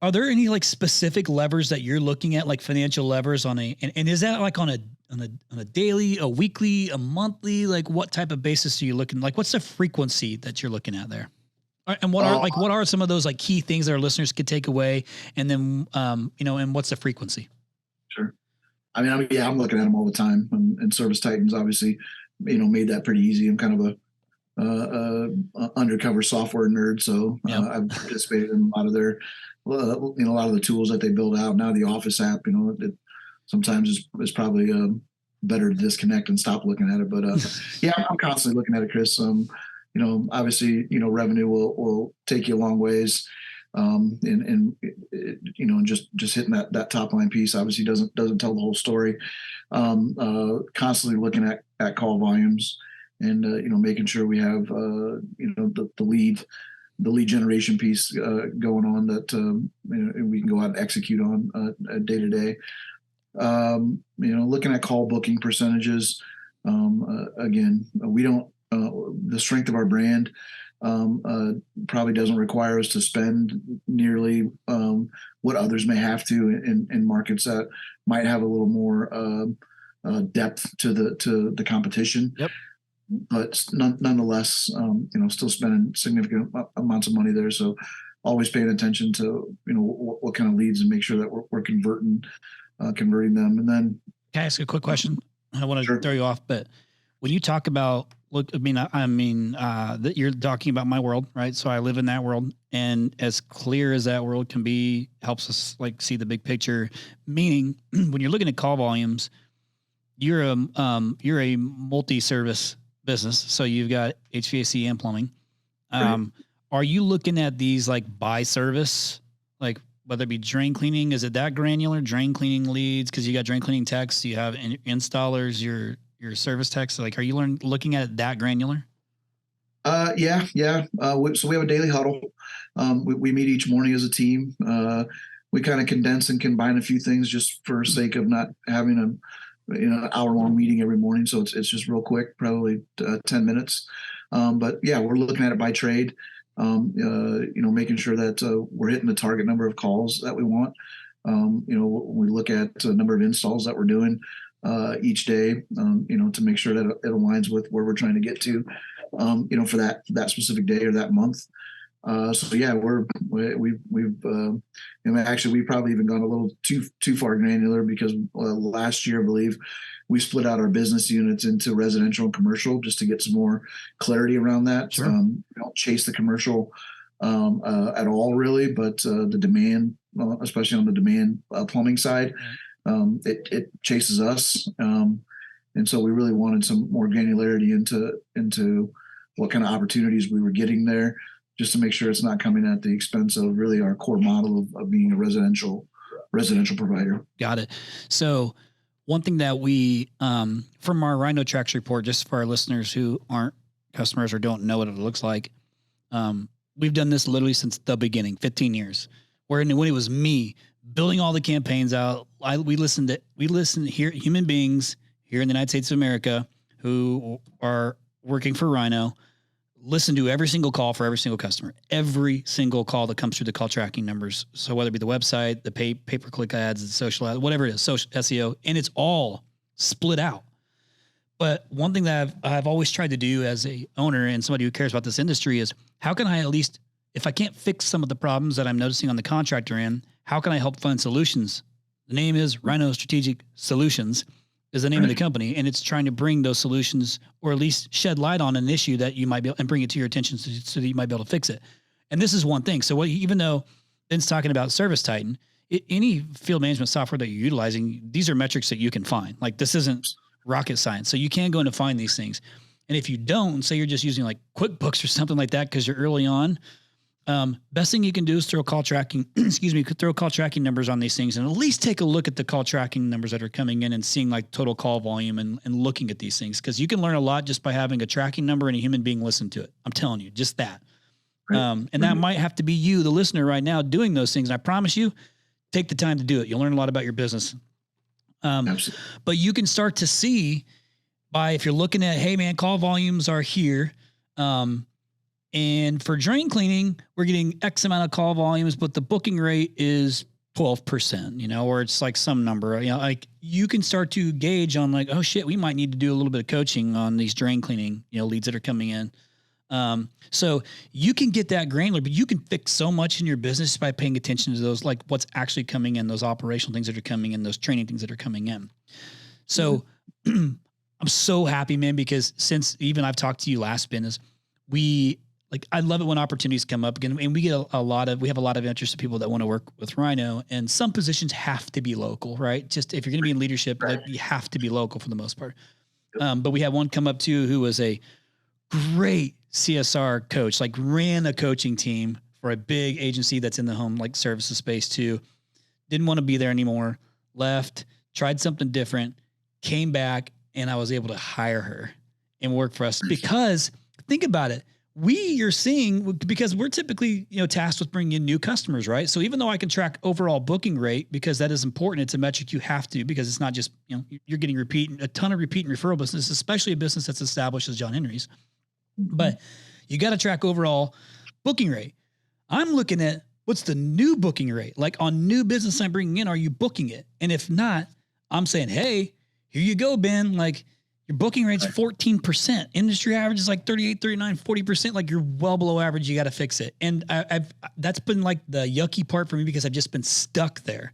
are there any like specific levers that you're looking at, like financial levers and is that like on a daily, a weekly, a monthly, like what type of basis are you looking, like what's the frequency that you're looking at there? And what are some of those like key things that our listeners could take away? And then, and what's the frequency? Sure. I mean, I'm looking at them all the time and Service Titans obviously, made that pretty easy. I'm kind of a undercover software nerd. So I've participated in a lot of their, a lot of the tools that they build out now. The Office app, it sometimes is probably better to disconnect and stop looking at it. But I'm constantly looking at it, Chris. Obviously, revenue will take you a long ways. And just hitting that top line piece obviously doesn't tell the whole story. Constantly looking at call volumes and making sure we have the lead generation piece going on that we can go out and execute on day to day. Looking at call booking percentages. Again, we don't. The strength of our brand probably doesn't require us to spend nearly what others may have to in markets that might have a little more depth to the competition. Yep. But nonetheless, still spending significant amounts of money there. So always paying attention to, what kind of leads and make sure that we're converting them. And then can I ask a quick question? I don't want to Sure. throw you off, but when you talk about, that you're talking about my world, right? So I live in that world, and as clear as that world can be, helps us like see the big picture. Meaning, when you're looking at call volumes, you're a multi-service business. So you've got HVAC and plumbing. Right. Are you looking at these like by service, like whether it be drain cleaning? Is it that granular drain cleaning leads? Cause you got drain cleaning techs, you have installers, your service techs. Like, are you looking at it that granular? Yeah. So we have a daily huddle. We meet each morning as a team. We kind of condense and combine a few things just for sake of not having an hour-long meeting every morning. So it's just real quick, probably 10 minutes. But yeah, we're looking at it by trade, making sure that we're hitting the target number of calls that we want. When we look at the number of installs that we're doing each day, to make sure that it aligns with where we're trying to get to, for that specific day or that month. So yeah, we've probably even gone a little too far granular because last year, I believe, we split out our business units into residential and commercial just to get some more clarity around that. Sure. We don't chase the commercial at all, really, but the demand, especially on the demand plumbing side, it chases us. And so we really wanted some more granularity into what kind of opportunities we were getting there, just to make sure it's not coming at the expense of really our core model of being a residential provider. Got it. So one thing that we, from our RYNOtrax report, just for our listeners who aren't customers or don't know what it looks like, we've done this literally since the beginning, 15 years, when it was me building all the campaigns out. We listen here, human beings here in the United States of America who are working for Ryno, listen to every single call for every single customer, every single call that comes through the call tracking numbers. So whether it be the website, the pay-per-click ads, the social ads, whatever it is, social SEO, and it's all split out. But one thing that I've always tried to do as a owner and somebody who cares about this industry is how can I at least, if I can't fix some of the problems that I'm noticing on the contractor end, how can I help find solutions? The name is RYNO Strategic Solutions is the name of the company, and it's trying to bring those solutions or at least shed light on an issue that you might be able and bring it to your attention so that you might be able to fix it. And this is one thing. So even though Ben's talking about Service Titan, any field management software that you're utilizing, these are metrics that you can find. Like this isn't rocket science. So you can go in and find these things. And if you don't, say you're just using like QuickBooks or something like that because you're early on, best thing you can do is throw call tracking, throw call tracking numbers on these things and at least take a look at the call tracking numbers that are coming in and seeing like total call volume and looking at these things. Cause you can learn a lot just by having a tracking number and a human being listen to it. I'm telling you, just that. And that might have to be you, the listener right now doing those things. And I promise you, take the time to do it. You'll learn a lot about your business. But you can start to see by, if you're looking at, hey man, call volumes are here. And for drain cleaning, we're getting X amount of call volumes, but the booking rate is 12%, or it's like some number, like you can start to gauge on like, oh shit, we might need to do a little bit of coaching on these drain cleaning, leads that are coming in. So you can get that granular, but you can fix so much in your business by paying attention to those, like what's actually coming in, those operational things that are coming in, those training things that are coming in. So I'm so happy, man, because since even I've talked to you last, Ben, is I love it when opportunities come up again, and we have a lot of interested people that want to work with RYNO, and some positions have to be local, right? Just if you're going to be in leadership, like you have to be local for the most part. But we had one come up too, who was a great CSR coach, like ran a coaching team for a big agency that's in the home, like services space too. Didn't want to be there anymore, left, tried something different, came back, and I was able to hire her and work for us because think about it. You're seeing, because we're typically, tasked with bringing in new customers, right? So even though I can track overall booking rate, because that is important, it's a metric you have to, because it's not just, you're getting a ton of repeat and referral business, especially a business that's established as John Henry's, but you got to track overall booking rate. I'm looking at what's the new booking rate, like on new business I'm bringing in, are you booking it? And if not, I'm saying, hey, here you go, Ben, like, your booking rate's 14%. Industry average is like 38, 39, 40%. Like you're well below average. You got to fix it. And that's been like the yucky part for me because I've just been stuck there.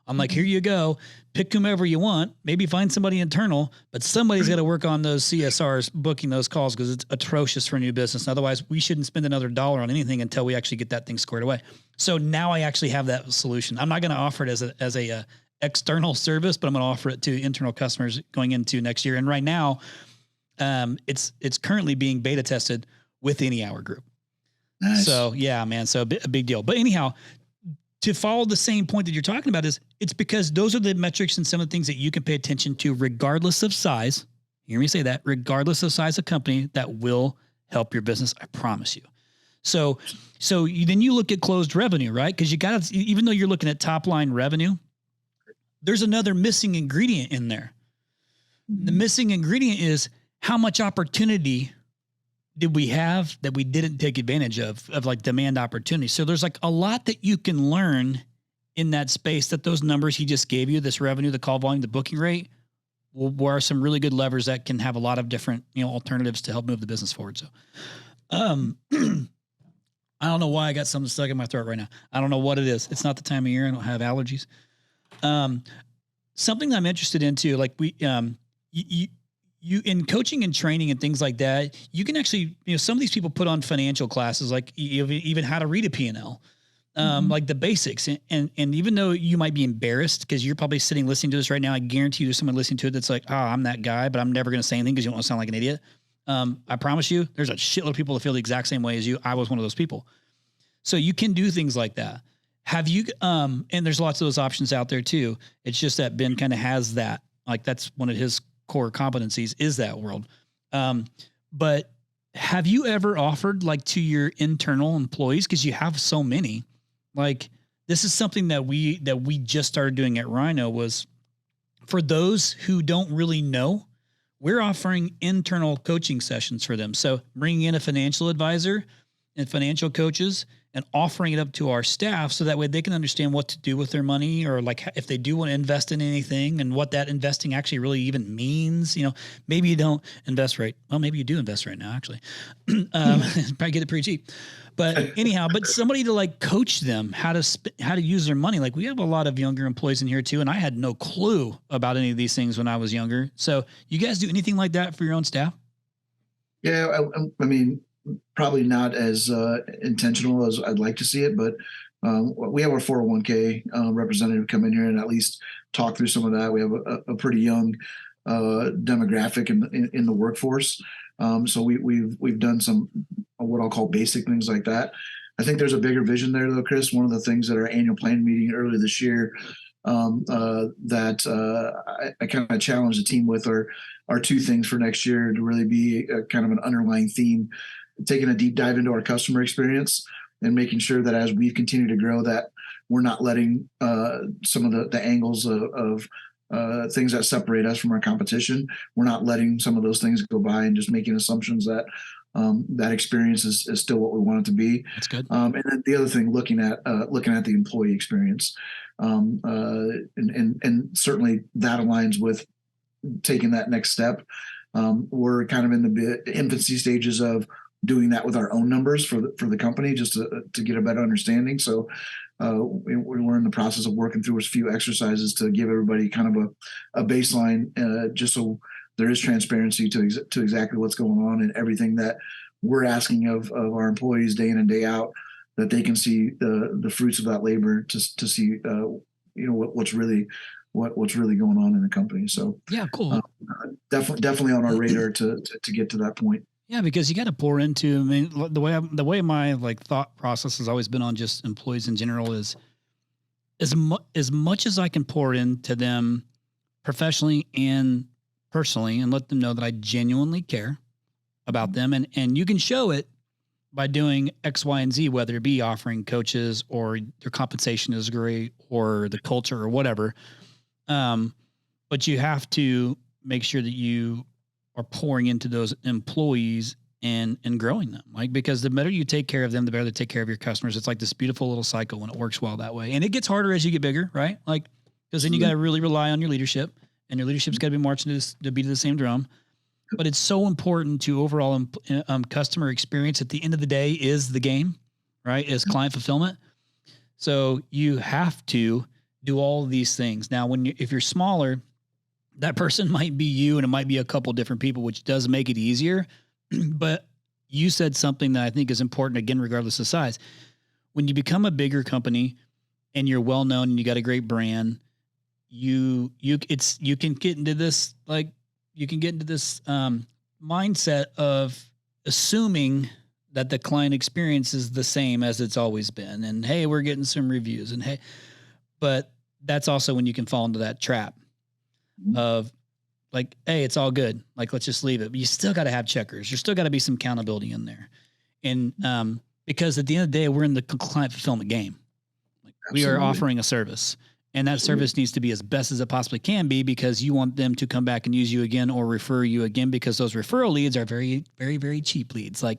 I'm like, here you go. Pick whomever you want. Maybe find somebody internal, but somebody's got to work on those CSRs, booking those calls because it's atrocious for new business. Otherwise, we shouldn't spend another dollar on anything until we actually get that thing squared away. So now I actually have that solution. I'm not going to offer it as a external service, but I'm going to offer it to internal customers going into next year. And right now, it's currently being beta tested with Any Hour Group. Nice. So yeah, man. So a big deal. But anyhow, to follow the same point that you're talking about it's because those are the metrics and some of the things that you can pay attention to regardless of size. You hear me say that, regardless of size of company, that will help your business. I promise you. So then you look at closed revenue, right? Because you got to, even though you're looking at top line revenue, there's another missing ingredient in there. The missing ingredient is how much opportunity did we have that we didn't take advantage of like demand opportunity. So there's like a lot that you can learn in that space, that those numbers he just gave you, this revenue, the call volume, the booking rate, are some really good levers that can have a lot of different, alternatives to help move the business forward. So, I don't know why I got something stuck in my throat right now. I don't know what it is. It's not the time of year. I don't have allergies. Something I'm interested in too, like you in coaching and training and things like that, you can actually, some of these people put on financial classes, like even how to read a P&L, like the basics. And even though you might be embarrassed because you're probably sitting listening to this right now, I guarantee you there's someone listening to it that's like, oh, I'm that guy, but I'm never going to say anything because you don't want to sound like an idiot. I promise you, there's a shitload of people that feel the exact same way as you. I was one of those people. So you can do things like that. Have you, and there's lots of those options out there too. It's just that Ben kind of has that, like that's one of his core competencies is that world. But have you ever offered like to your internal employees? Cause you have so many, like this is something that we just started doing at RYNO, was for those who don't really know we're offering internal coaching sessions for them. So bringing in a financial advisor and financial coaches and offering it up to our staff so that way they can understand what to do with their money, or like if they do want to invest in anything and what that investing actually really even means. You know, maybe you don't invest right. Well, maybe you do invest right now, actually. Probably get it pretty cheap. But anyhow, but somebody to like coach them how to use their money. Like we have a lot of younger employees in here too, and I had no clue about any of these things when I was younger. So you guys do anything like that for your own staff? Yeah, I mean, probably not as intentional as I'd like to see it, but we have our 401k representative come in here and at least talk through some of that. We have a pretty young demographic in the workforce, so we've done some what I'll call basic things like that. I think there's a bigger vision there, though, Chris. One of the things at our annual planning meeting earlier this year that I kind of challenged the team with are two things for next year to really be kind of an underlying theme. Taking a deep dive into our customer experience and making sure that as we continue to grow, that we're not letting some of the angles of things that separate us from our competition. We're not letting some of those things go by and just making assumptions that that experience is still what we want it to be. That's good. And then the other thing, looking at the employee experience, and certainly that aligns with taking that next step. We're kind of in the infancy stages of doing that with our own numbers for the company, just to get a better understanding. So we're in the process of working through a few exercises to give everybody kind of a baseline, just so there is transparency to exactly what's going on and everything that we're asking of our employees day in and day out, that they can see the fruits of that labor to see what's really going on in the company. So yeah, cool. Definitely on our radar to get to that point. Yeah, because you got to pour into. I mean, the way my like thought process has always been on just employees in general is as much as I can pour into them professionally and personally, and let them know that I genuinely care about them, and you can show it by doing X, Y, and Z, whether it be offering coaches or their compensation is great or the culture or whatever. But you have to make sure that you are pouring into those employees and growing them, like, because the better you take care of them, the better they take care of your customers. It's like this beautiful little cycle when it works well that way. And it gets harder as you get bigger, right? Like, because then you got to really rely on your leadership, and your leadership's got to be marching to beat to the same drum. But it's so important to overall customer experience. At the end of the day is the game, right? Is client fulfillment. So you have to do all of these things. Now, if you're smaller, that person might be you, and it might be a couple different people, which does make it easier. But you said something that I think is important, again, regardless of size. When you become a bigger company and you're well known and you got a great brand, you can get into this mindset of assuming that the client experience is the same as it's always been. And hey, we're getting some reviews, and hey, but that's also when you can fall into that trap of like, hey, it's all good. Like, let's just leave it. But you still got to have checkers. There's still got to be some accountability in there. And because at the end of the day, we're in the client fulfillment game. Like, we are offering a service, and that service needs to be as best as it possibly can be, because you want them to come back and use you again or refer you again, because those referral leads are very, very, very cheap leads. Like,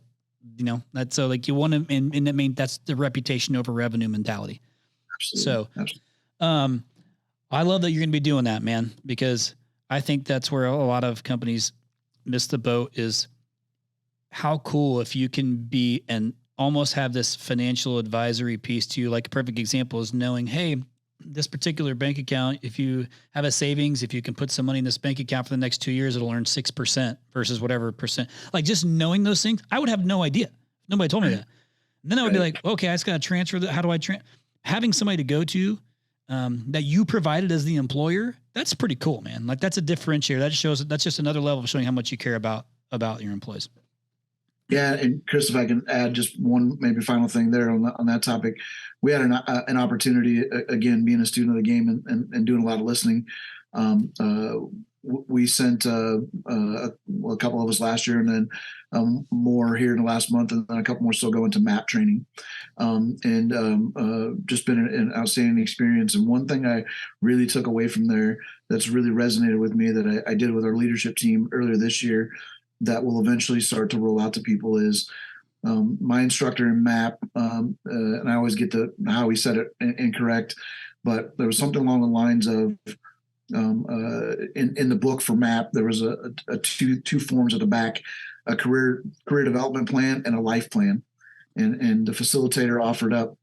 that's so like you want to, and I mean, that's the reputation over revenue mentality. Absolutely. So, I love that you're going to be doing that, man, because I think that's where a lot of companies miss the boat, is how cool if you can be and almost have this financial advisory piece to you. Like, a perfect example is knowing, hey, this particular bank account, if you have a savings, if you can put some money in this bank account for the next 2 years, it'll earn 6% versus whatever percent. Like, just knowing those things, I would have no idea. Nobody told me that. And then I would be like, okay, I just got to transfer that. How do I having somebody to go to that you provided as the employer, that's pretty cool, man. Like, that's a differentiator. That shows, that's just another level of showing how much you care about your employees. Yeah. And Chris, if I can add just one maybe final thing there on that topic, we had an opportunity, again, being a student of the game and doing a lot of listening. we sent a couple of us last year, and then more here in the last month, and then a couple more still going to MAP training. Just been an outstanding experience. And one thing I really took away from there that's really resonated with me that I did with our leadership team earlier this year that will eventually start to roll out to people is my instructor in MAP, and I always get how he said it incorrect, but there was something along the lines of in the book for MAP, there was a two forms at the back, a career development plan and a life plan. And the facilitator offered up,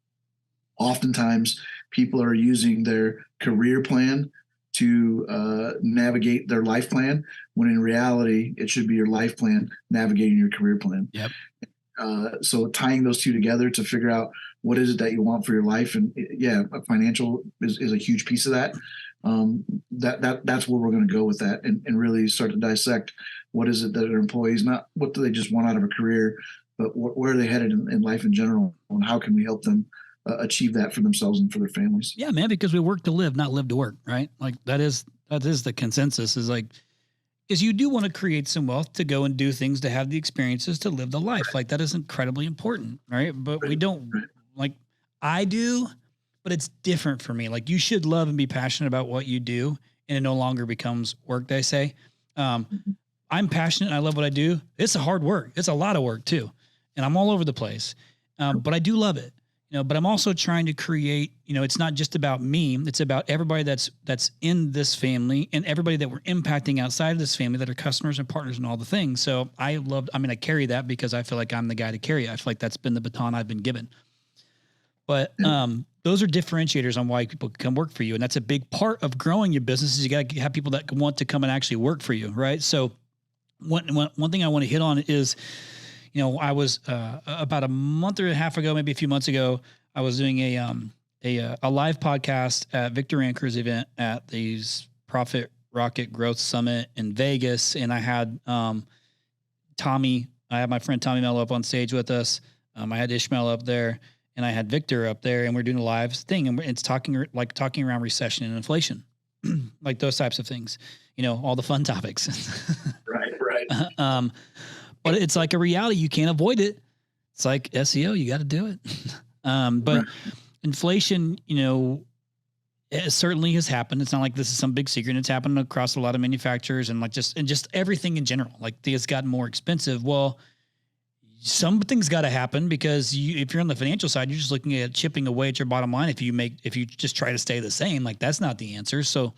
oftentimes people are using their career plan to navigate their life plan, when in reality, it should be your life plan navigating your career plan. Yep. So tying those two together to figure out what is it that you want for your life. And financial is a huge piece of that. That's where we're going to go with that and really start to dissect what is it that our employees, not what do they just want out of a career, but where are they headed in life in general, and how can we help them achieve that for themselves and for their families. Yeah, man, because we work to live, not live to work, right? Like that is the consensus, is like, is you do want to create some wealth to go and do things, to have the experiences, to live the life. Like that is incredibly important, right? But we don't, like I do, but it's different for me. Like you should love and be passionate about what you do, and it no longer becomes work, they say. I'm passionate and I love what I do. It's a hard work. It's a lot of work too. And I'm all over the place. But I do love it. But I'm also trying to create, it's not just about me. It's about everybody that's in this family and everybody that we're impacting outside of this family that are customers and partners and all the things. So I carry that because I feel like I'm the guy to carry it. I feel like that's been the baton I've been given. But those are differentiators on why people come work for you. And that's a big part of growing your business, is you got to have people that want to come and actually work for you. Right. So one thing I want to hit on is, I was about a month and a half ago, maybe a few months ago, I was doing a live podcast at Victor Anker's event at the Profit Rocket Growth Summit in Vegas, and I had Tommy. I had my friend Tommy Mello up on stage with us. I had Ishmael up there, and I had Victor up there, and we're doing a live thing, and it's talking around recession and inflation, like those types of things. All the fun topics. Right. But it's like a reality. You can't avoid it. It's like SEO. You got to do it. But inflation, it certainly has happened. It's not like this is some big secret. It's happened across a lot of manufacturers and just everything in general. Like it's gotten more expensive. Well, something's got to happen, because if you're on the financial side, you're just looking at chipping away at your bottom line. If you just try to stay the same, like that's not the answer. So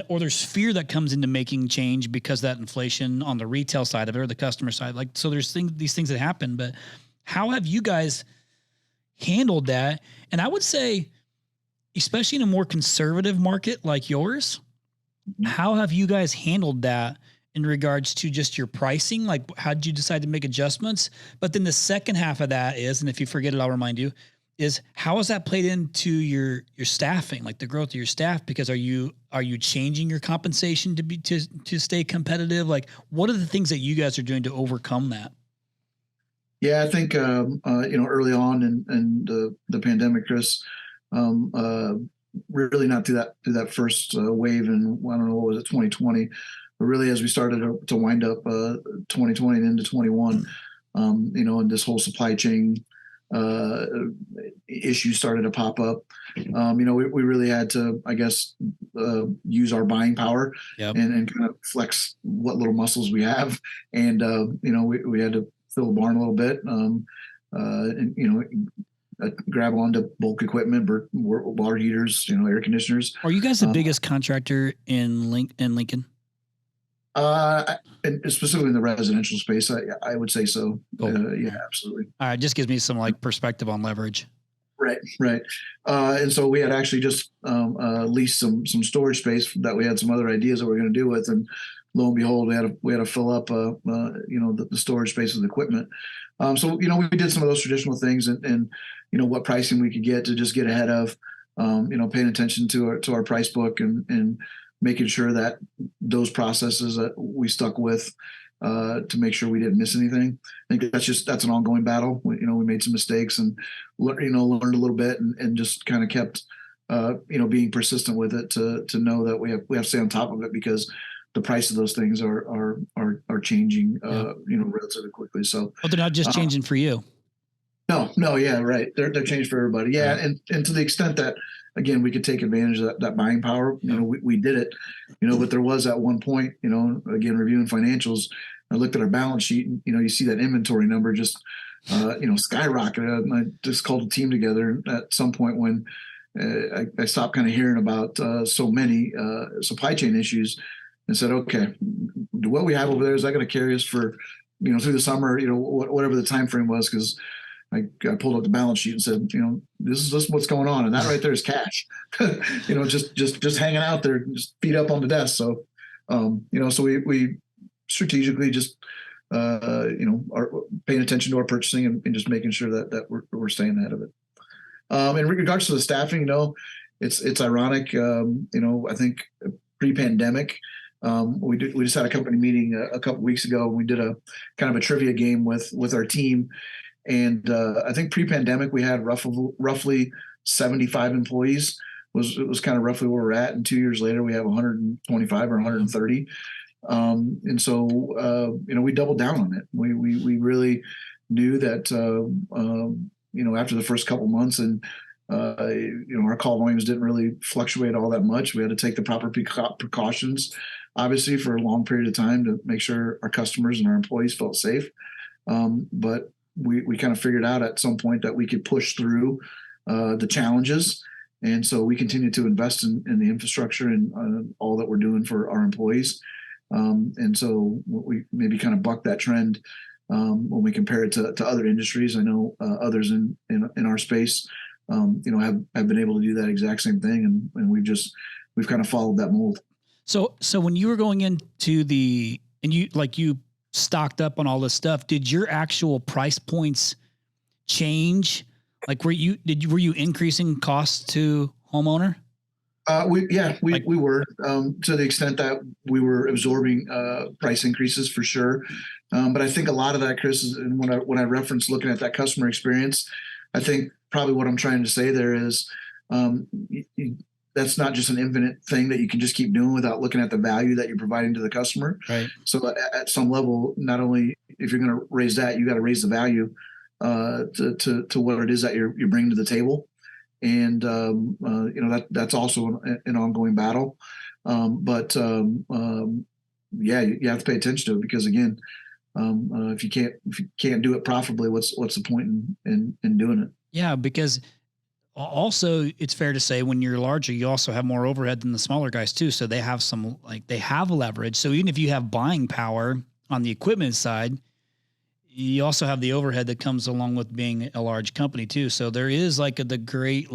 or there's fear that comes into making change because that inflation on the retail side of it or the customer side. Like, so there's these things that happen, but how have you guys handled that? And I would say, especially in a more conservative market like yours, how have you guys handled that in regards to just your pricing? Like, how did you decide to make adjustments? But then the second half of that is, and if you forget it, I'll remind you, is how has that played into your staffing, like the growth of your staff? Because are you changing your compensation to stay competitive? Like, what are the things that you guys are doing to overcome that? Yeah, I think early on in the pandemic, Chris, really not through that first wave, and I don't know, what was it, 2020, but really as we started to wind up 2020 and into 21, and this whole supply chain issues started to pop up. We really had to, I guess, use our buying power. Yep. and kind of flex what little muscles we have. And, we had to fill the barn a little bit, grab onto bulk equipment, water heaters, air conditioners. Are you guys the biggest contractor in Lincoln? And specifically in the residential space, I would say so. Cool. Yeah, absolutely. All right. Just gives me some perspective on leverage. Right. And so we had actually just leased some storage space that we had some other ideas that we were going to do with, and lo and behold, we had to fill up the storage space with equipment. So we did some of those traditional things, and what pricing we could get to just get ahead of, paying attention to our price book and making sure that those processes that we stuck with to make sure we didn't miss anything. I think that's an ongoing battle. We made some mistakes and learned a little bit and just kind of kept being persistent with it to know that we have to stay on top of it, because the price of those things are changing, relatively quickly. So, but they're not just changing for you. No, yeah, right. They're changed for everybody. Yeah, right. And to the extent that, again, we could take advantage of that buying power, we did it, but there was at one point, again, reviewing financials, I looked at our balance sheet and, you see that inventory number just, skyrocketed. And I just called a team together at some point when I stopped kind of hearing about so many supply chain issues and said, okay, what we have over there, is that going to carry us for, through the summer, whatever the time frame was, because I pulled up the balance sheet and said, this is just what's going on. And that right there is cash, just hanging out there, just feet up on the desk. So, so we strategically just, are paying attention to our purchasing and just making sure that we're staying ahead of it. In regards to the staffing, it's ironic. I think pre-pandemic, we just had a company meeting a couple weeks ago. We did a kind of a trivia game with our team. And I think pre-pandemic, we had roughly 75 employees. It was kind of roughly where we're at. And 2 years later, we have 125 or 130. And so, we doubled down on it. We really knew that, after the first couple months and, our call volumes didn't really fluctuate all that much. We had to take the proper precautions, obviously, for a long period of time to make sure our customers and our employees felt safe. But we kind of figured out at some point that we could push through the challenges. And so we continue to invest in the infrastructure and all that we're doing for our employees. And so we maybe kind of buck that trend when we compare it to other industries. I know others in our space, have been able to do that exact same thing. And we've kind of followed that mold. So when you were going into you stocked up on all this stuff, did your actual price points change? Like, were you increasing costs to homeowner? We were, to the extent that we were absorbing price increases for sure. But I think a lot of that, Chris, is, and when I reference looking at that customer experience, I think probably what I'm trying to say there is that's not just an infinite thing that you can just keep doing without looking at the value that you're providing to the customer. Right. So at some level, not only if you're going to raise that, you got to raise the value to what it is that you're bringing to the table. And, that's also an ongoing battle. But you have to pay attention to it because, again, if you can't do it profitably, what's the point in doing it? Yeah, because also it's fair to say when you're larger, you also have more overhead than the smaller guys too. So they have they have leverage. So even if you have buying power on the equipment side, you also have the overhead that comes along with being a large company too. So there is the great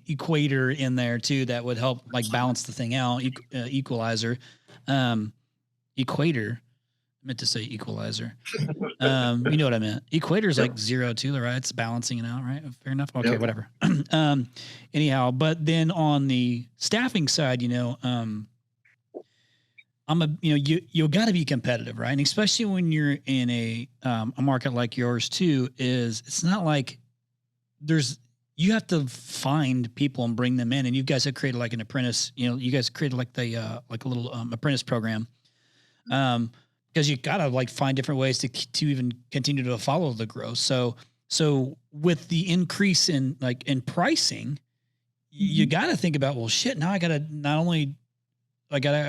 equator in there too that would help balance the thing out. Equalizer, equator. I meant to say equalizer. You know what I meant. Equator is 0 too, right? It's balancing it out, right? Fair enough. Okay, yep. Whatever. Anyhow, but then on the staffing side, you got to be competitive, right? And especially when you're in a market like yours too, it's not like you have to find people and bring them in. And you guys have created an apprentice, you guys created a little apprentice program. Because you got to find different ways to even continue to follow the growth. So with the increase in pricing, you got to think about, well, shit, now I got to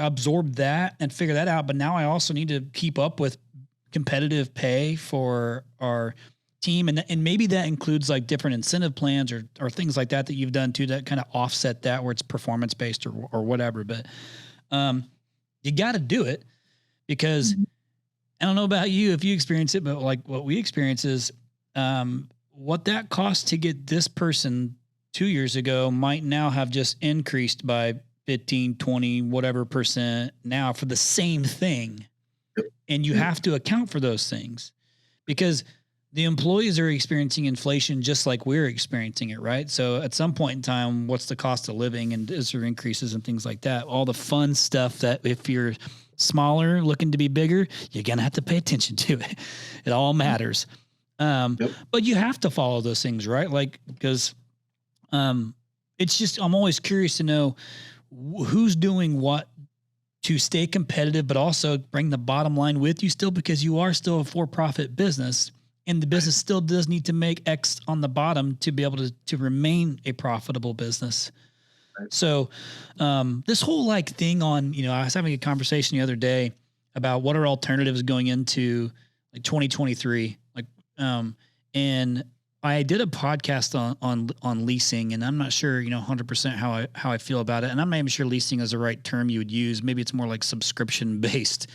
absorb that and figure that out. But now I also need to keep up with competitive pay for our team. And maybe that includes different incentive plans or things like that you've done too, that kind of offset that where it's performance based or whatever. But you got to do it because I don't know about you if you experience it, but what we experience is what that cost to get this person 2 years ago might now have just increased by 15, 20, whatever % now for the same thing. And you have to account for those things because the employees are experiencing inflation just like we're experiencing it, right? So at some point in time, what's the cost of living and is there increases and things like that? All the fun stuff that if you're smaller, looking to be bigger, you're going to have to pay attention to it. It all matters. But you have to follow those things, right? Because it's just, I'm always curious to know who's doing what to stay competitive, but also bring the bottom line with you still, because you are still a for-profit business, and the business still does need to make X on the bottom to be able to remain a profitable business. Right. So this whole like thing on, you know, I was having a conversation the other day about what are alternatives going into like 2023. Like, and I did a podcast on leasing, and I'm not sure, you know, 100% how I feel about it. And I'm not even sure leasing is the right term you would use. Maybe it's more like subscription based,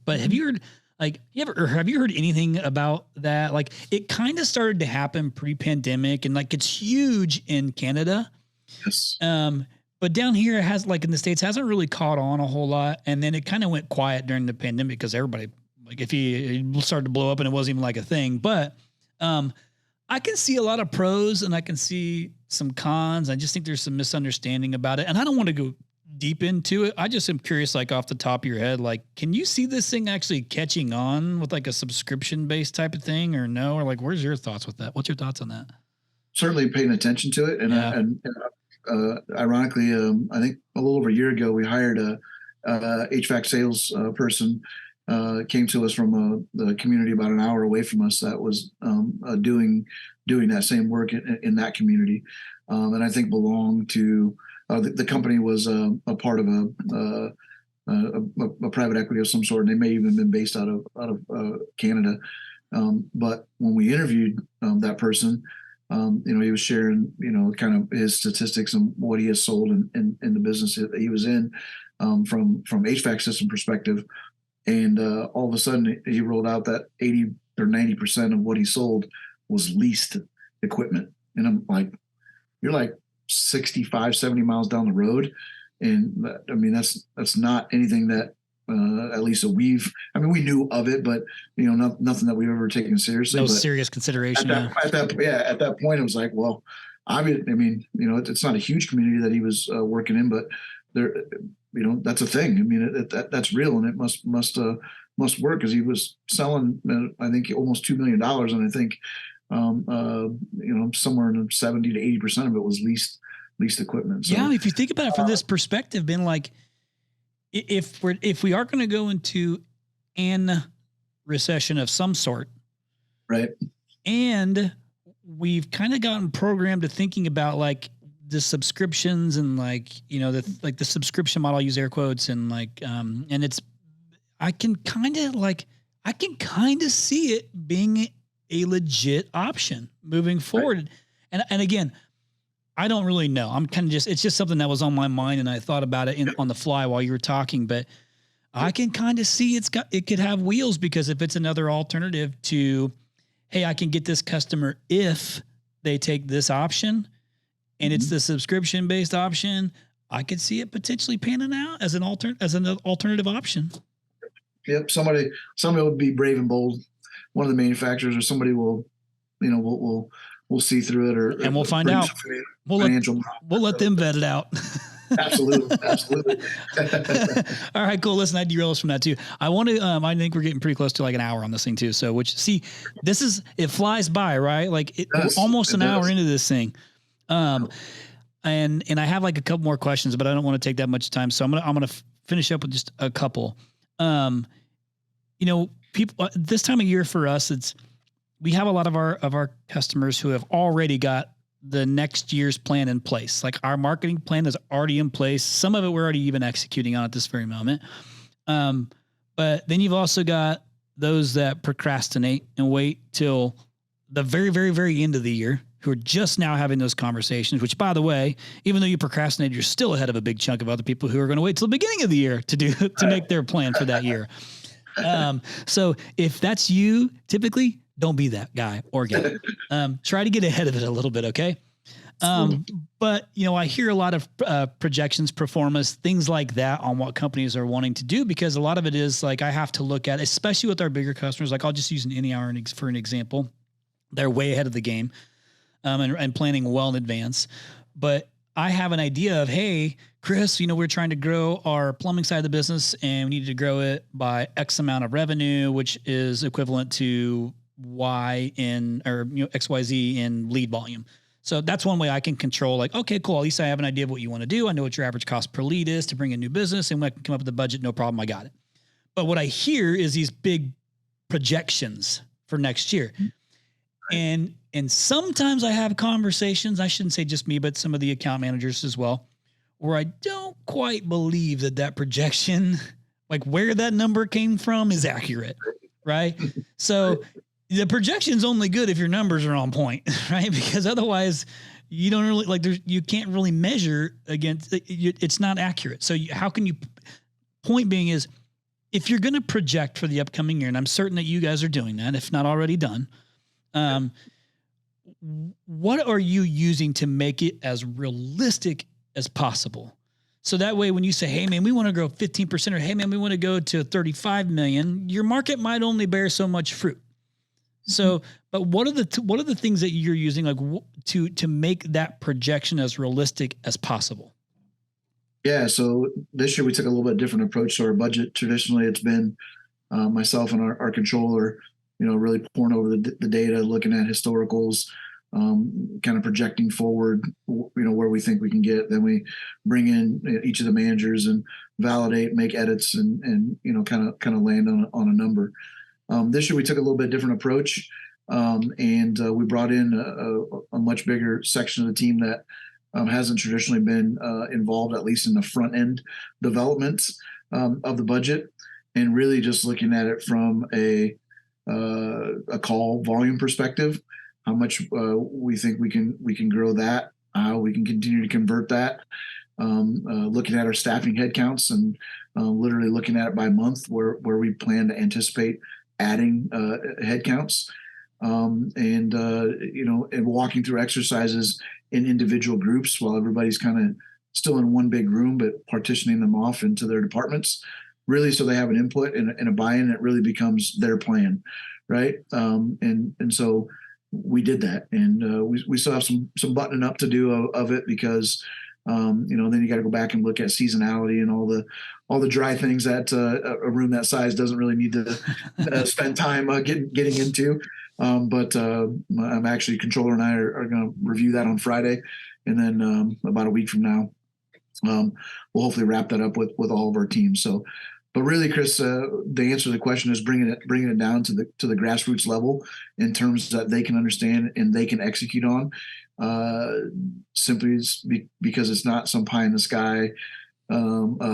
but have you heard, like, have you heard anything about that? Like, it kind of started to happen pre-pandemic, and like, it's huge in Canada. Yes. But down here, it has, like in the States, hasn't really caught on a whole lot. And then it kind of went quiet during the pandemic because everybody, like, if it started to blow up and it wasn't even like a thing. But I can see a lot of pros and I can see some cons. I just think there's some misunderstanding about it. And I don't want to go deep into it. I just am curious, like off the top of your head, like, can you see this thing actually catching on with like a subscription based type of thing, or no? Or like, where's your thoughts with that? What's your thoughts on that? Certainly paying attention to it. And, ironically, I think a little over a year ago, we hired a HVAC sales person, came to us from the community about an hour away from us that was doing that same work in that community. And I think belonged to the company was a part of a private equity of some sort, and they may even been based out of Canada. But when we interviewed that person, he was sharing, kind of his statistics and what he has sold in the business that he was in, from HVAC system perspective. And all of a sudden he rolled out that 80 or 90% of what he sold was leased equipment. And I'm like, you're like 65, 70 miles down the road. And I mean, that's not anything that, at least we knew of it, but nothing that we've ever taken seriously. No serious consideration. At that point, it was like, well, it's not a huge community that he was working in, but there, that's a thing. I mean, that's real, and it must work, because he was selling, I think, almost $2 million, and I think, somewhere in 70 to 80% of it was leased equipment. So, yeah, if you think about it from this perspective, Ben, like, if we are going to go into an recession of some sort, right, and we've kind of gotten programmed to thinking about like the subscriptions and like, the subscription model, I use air quotes, and like, and it's, I can kind of see it being a legit option moving forward. Right. And again, I don't really know. I'm kind of it's just something that was on my mind, and I thought about it on the fly while you were talking, but I can kind of see it could have wheels, because if it's another alternative to, hey, I can get this customer if they take this option, and it's the subscription based option, I could see it potentially panning out as an alternative option. Yep. Somebody would be brave and bold. One of the manufacturers or somebody will see through it, and we'll find out. We'll let them vet it out. Absolutely. All right, cool. Listen, I derailed us from that too. I want to, I think we're getting pretty close to like an hour on this thing too. So, it flies by, right? Like we're almost an hour into this thing. And I have like a couple more questions, but I don't want to take that much time. So I'm going to finish up with just a couple. People this time of year for us, we have a lot of our customers who have already got the next year's plan in place. Like our marketing plan is already in place. Some of it we're already even executing on at this very moment. But then you've also got those that procrastinate and wait till the very, very, very end of the year, who are just now having those conversations, which, by the way, even though you procrastinated, you're still ahead of a big chunk of other people who are going to wait till the beginning of the year to make their plan for that year. So if that's you, typically, don't be that guy or gal. Try to get ahead of it a little bit. Okay. But I hear a lot of projections, performance, things like that on what companies are wanting to do, because a lot of it is like, I have to look at, especially with our bigger customers, like I'll just use an NER for an example. They're way ahead of the game, and planning well in advance. But I have an idea of, hey, Chris, we're trying to grow our plumbing side of the business, and we need to grow it by X amount of revenue, which is equivalent to Y XYZ in lead volume. So that's one way I can control, like, okay, cool. At least I have an idea of what you want to do. I know what your average cost per lead is to bring in new business, and when I can come up with a budget, no problem. I got it. But what I hear is these big projections for next year. And sometimes I have conversations, I shouldn't say just me, but some of the account managers as well, where I don't quite believe that projection, like where that number came from, is accurate. Right. So the projection's only good if your numbers are on point, right? Because otherwise you don't really you can't really measure against it's not accurate. So how can you, point being is, if you're going to project for the upcoming year, and I'm certain that you guys are doing that, if not already done, what are you using to make it as realistic as possible? So that way, when you say, hey man, we want to grow 15%, or hey man, we want to go to 35 million, your market might only bear so much fruit. So, but what are the things that you're using, like to make that projection as realistic as possible? Yeah. So this year we took a little bit different approach to our budget. Traditionally, it's been myself and our controller, really pouring over the data, looking at historicals, kind of projecting forward, where we think we can get. Then we bring in each of the managers and validate, make edits, and kind of land on a number. This year we took a little bit different approach, and we brought in a much bigger section of the team that hasn't traditionally been involved, at least in the front end development of the budget, and really just looking at it from a call volume perspective. How much we think we can grow that, how we can continue to convert that, looking at our staffing headcounts and literally looking at it by month where we plan to anticipate adding headcounts, and walking through exercises in individual groups while everybody's kind of still in one big room, but partitioning them off into their departments, really so they have an input and a buy-in. It really becomes their plan, right? And so we did that, and we still have some buttoning up to do of it, because then you got to go back and look at seasonality and all the dry things that a room that size doesn't really need to spend time getting into. But I'm actually, controller and I are going to review that on Friday, and then about a week from now, we'll hopefully wrap that up with all of our teams. So. But really, Chris, the answer to the question is bringing it down to the grassroots level in terms that they can understand and they can execute on. Simply because it's not some pie in the sky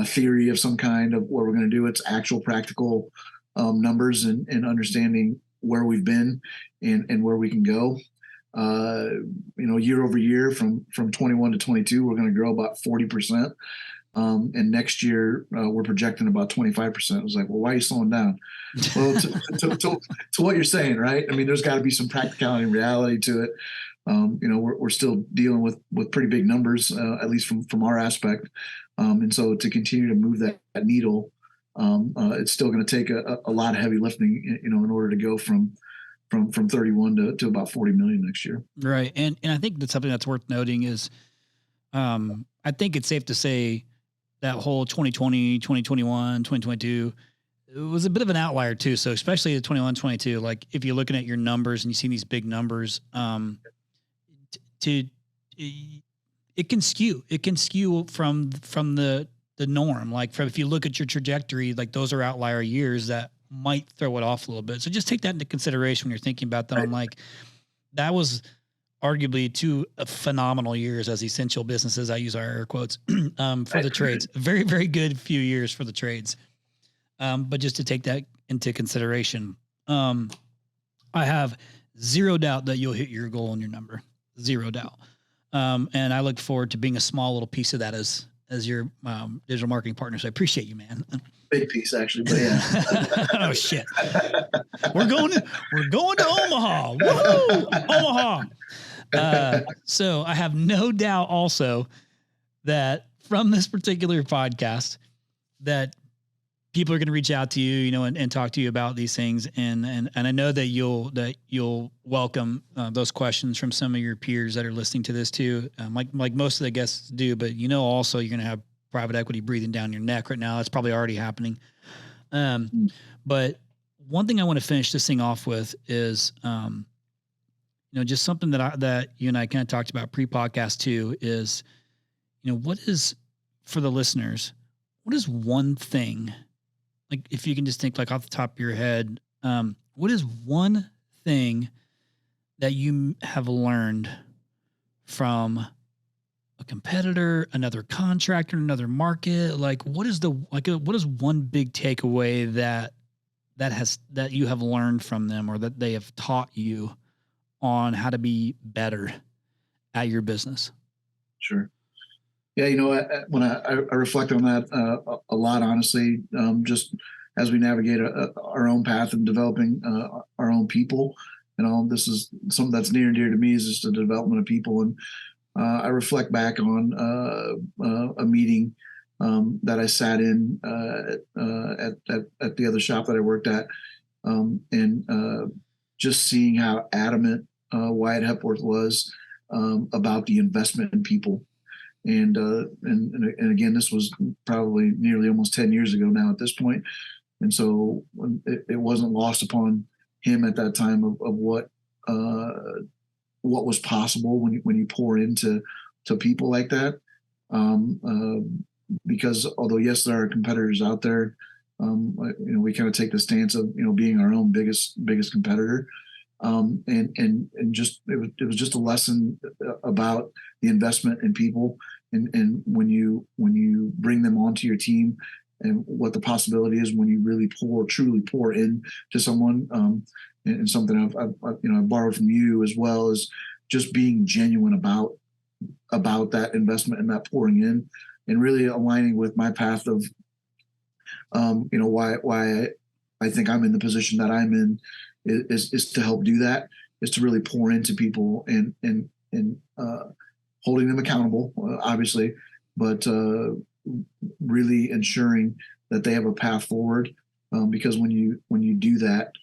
theory of some kind of what we're going to do. It's actual practical numbers and understanding where we've been and where we can go. Year over year from 21 to 22, we're going to grow about 40%. And next year we're projecting about 25%. I was like, well, why are you slowing down? Well, to what you're saying, right? I mean, there's got to be some practicality and reality to it. We're still dealing with pretty big numbers, at least from our aspect. And so to continue to move that needle, it's still going to take a lot of heavy lifting, in order to go from 31 to about 40 million next year. Right. And I think that's something that's worth noting is, I think it's safe to say that whole 2020, 2021, 2022, it was a bit of an outlier too. So especially the 21, 22, like if you're looking at your numbers and you see these big numbers, it can skew from the norm. Like if you look at your trajectory, like those are outlier years that might throw it off a little bit. So just take that into consideration when you're thinking about that. Right. I'm like, that was arguably 2 phenomenal years as essential businesses. I use our air quotes for the trades. Very, very good few years for the trades. But just to take that into consideration, I have zero doubt that you'll hit your goal and your number. Zero doubt. And I look forward to being a small little piece of that as your digital marketing partner. So I appreciate you, man. Big piece, actually, but yeah. Oh shit. We're going to Omaha. Woo! Omaha. So I have no doubt also that from this particular podcast that people are going to reach out to you, and talk to you about these things. And I know that you'll welcome those questions from some of your peers that are listening to this too. Like most of the guests do, but also you're going to have private equity breathing down your neck right now. That's probably already happening. But one thing I want to finish this thing off with is, just something that you and I kind of talked about pre-podcast too is, what is, for the listeners, what is one thing, like if you can just think like off the top of your head, what is one thing that you have learned from a competitor, another contractor, another market? Like what is one big takeaway that you have learned from them, or that they have taught you on how to be better at your business? Sure. Yeah. When I reflect on that a lot, honestly, just as we navigate our own path and developing our own people, this is something that's near and dear to me, is just the development of people. And I reflect back on a meeting that I sat in at the other shop that I worked at, and just seeing how adamant Wyatt Hepworth was about the investment in people. And again, this was probably nearly almost 10 years ago now at this point. And so it wasn't lost upon him at that time of what was possible when you pour into people like that. Because although yes, there are competitors out there, we kind of take the stance of being our own biggest competitor. And just it was just a lesson about the investment in people, and when you bring them onto your team, and what the possibility is when you really truly pour in to someone. And something I've borrowed from you as well, is just being genuine about that investment and that pouring in, and really aligning with my path of why I think I'm in the position that I'm in, is to help do that, is to really pour into people and holding them accountable, obviously, but really ensuring that they have a path forward. Because when you do that,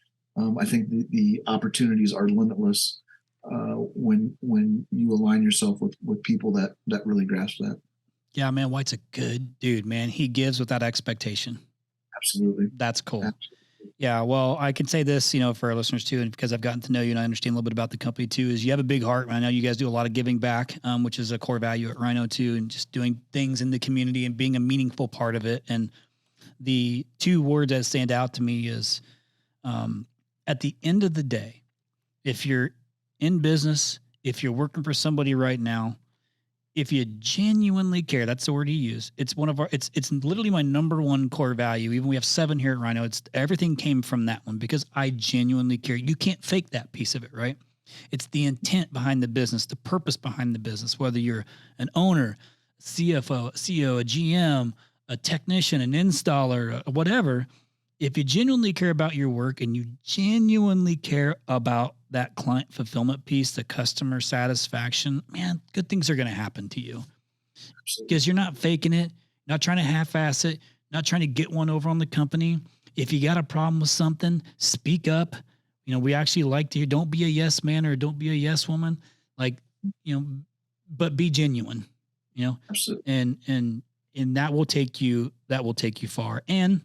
I think the opportunities are limitless when you align yourself with people that really grasp that. Yeah, man, White's a good dude, man. He gives without expectation. Absolutely. That's cool. Absolutely. Yeah, well, I can say this, for our listeners too, and because I've gotten to know you and I understand a little bit about the company too, is you have a big heart. I know you guys do a lot of giving back, which is a core value at Rhino too, and just doing things in the community and being a meaningful part of it. And the two words that stand out to me is, at the end of the day, if you're in business, if you're working for somebody right now, if you genuinely care, that's the word you use. It's it's literally my number one core value. Even we have 7 here at Rhino. Everything came from that one, because I genuinely care. You can't fake that piece of it, right? It's the intent behind the business, the purpose behind the business, whether you're an owner, CFO, CEO, a GM, a technician, an installer, whatever. If you genuinely care about your work and you genuinely care about that client fulfillment piece, the customer satisfaction, man, good things are going to happen to you. Because you're not faking it, not trying to half-ass it, not trying to get one over on the company. If you got a problem with something, speak up. We actually like to hear, don't be a yes man or don't be a yes woman. Like, but be genuine, Absolutely. and that will take you far, and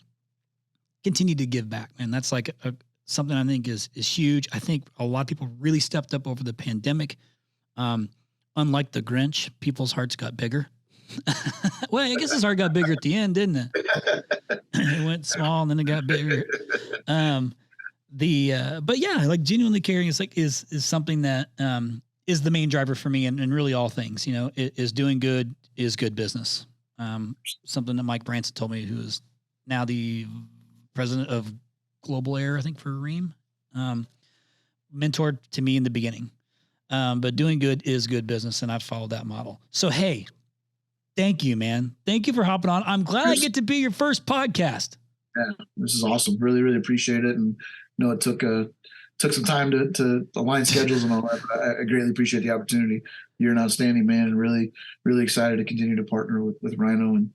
continue to give back, man. That's like something I think is huge. I think a lot of people really stepped up over the pandemic. Unlike the Grinch, people's hearts got bigger. Well, I guess his heart got bigger at the end, didn't it? It went small and then it got bigger. But yeah, like genuinely caring is something that is the main driver for me, and really all things, is doing good is good business. Something that Mike Branson told me, who is now the president of Global Air, I think, for Ream, mentored to me in the beginning. But doing good is good business, and I've followed that model. So, hey, thank you, man. Thank you for hopping on. I'm glad I get to be your first podcast. Yeah, this is awesome. Really, really appreciate it. And it took some time to align schedules and all that. But I greatly appreciate the opportunity. You're an outstanding man, and really, really excited to continue to partner with Rhino and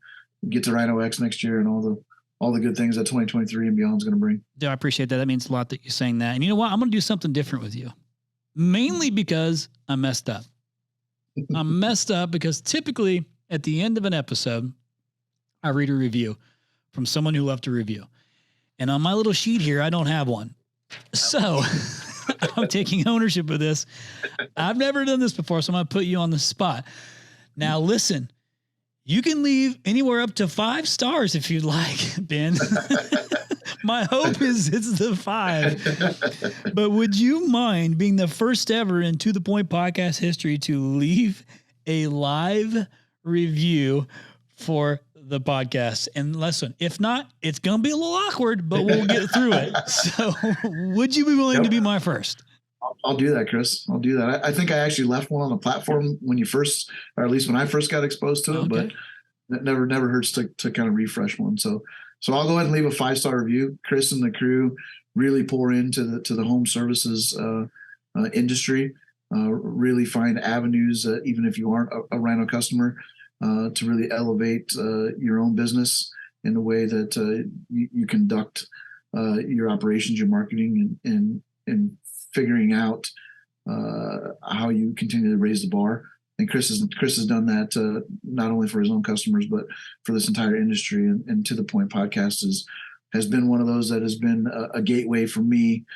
get to RYNOx next year and all the good things that 2023 and beyond is going to bring. Dude, I appreciate that. That means a lot that you're saying that. And you know what? I'm going to do something different with you, mainly because I messed up. I messed up because typically at the end of an episode, I read a review from someone who left a review. And on my little sheet here, I don't have one. So I'm taking ownership of this. I've never done this before, so I'm going to put you on the spot. Now, listen, you can leave anywhere up to 5 stars if you'd like, Ben. My hope is it's the 5. But would you mind being the first ever in To The Point podcast history to leave a live review for the podcast? And listen, if not, it's going to be a little awkward, but we'll get through it. So would you be willing to be my first? I'll do that, Chris. I'll do that. I think I actually left one on the platform when you first, or at least when I first got exposed to it, but that never hurts to kind of refresh one. So I'll go ahead and leave a 5-star review. Chris and the crew really pour into the home services industry, really find avenues, even if you aren't a Rhino customer, to really elevate your own business in the way that you conduct your operations, your marketing, and figuring out how you continue to raise the bar. And Chris has done that not only for his own customers, but for this entire industry. And To The Point podcast has been one of those that has been a gateway for me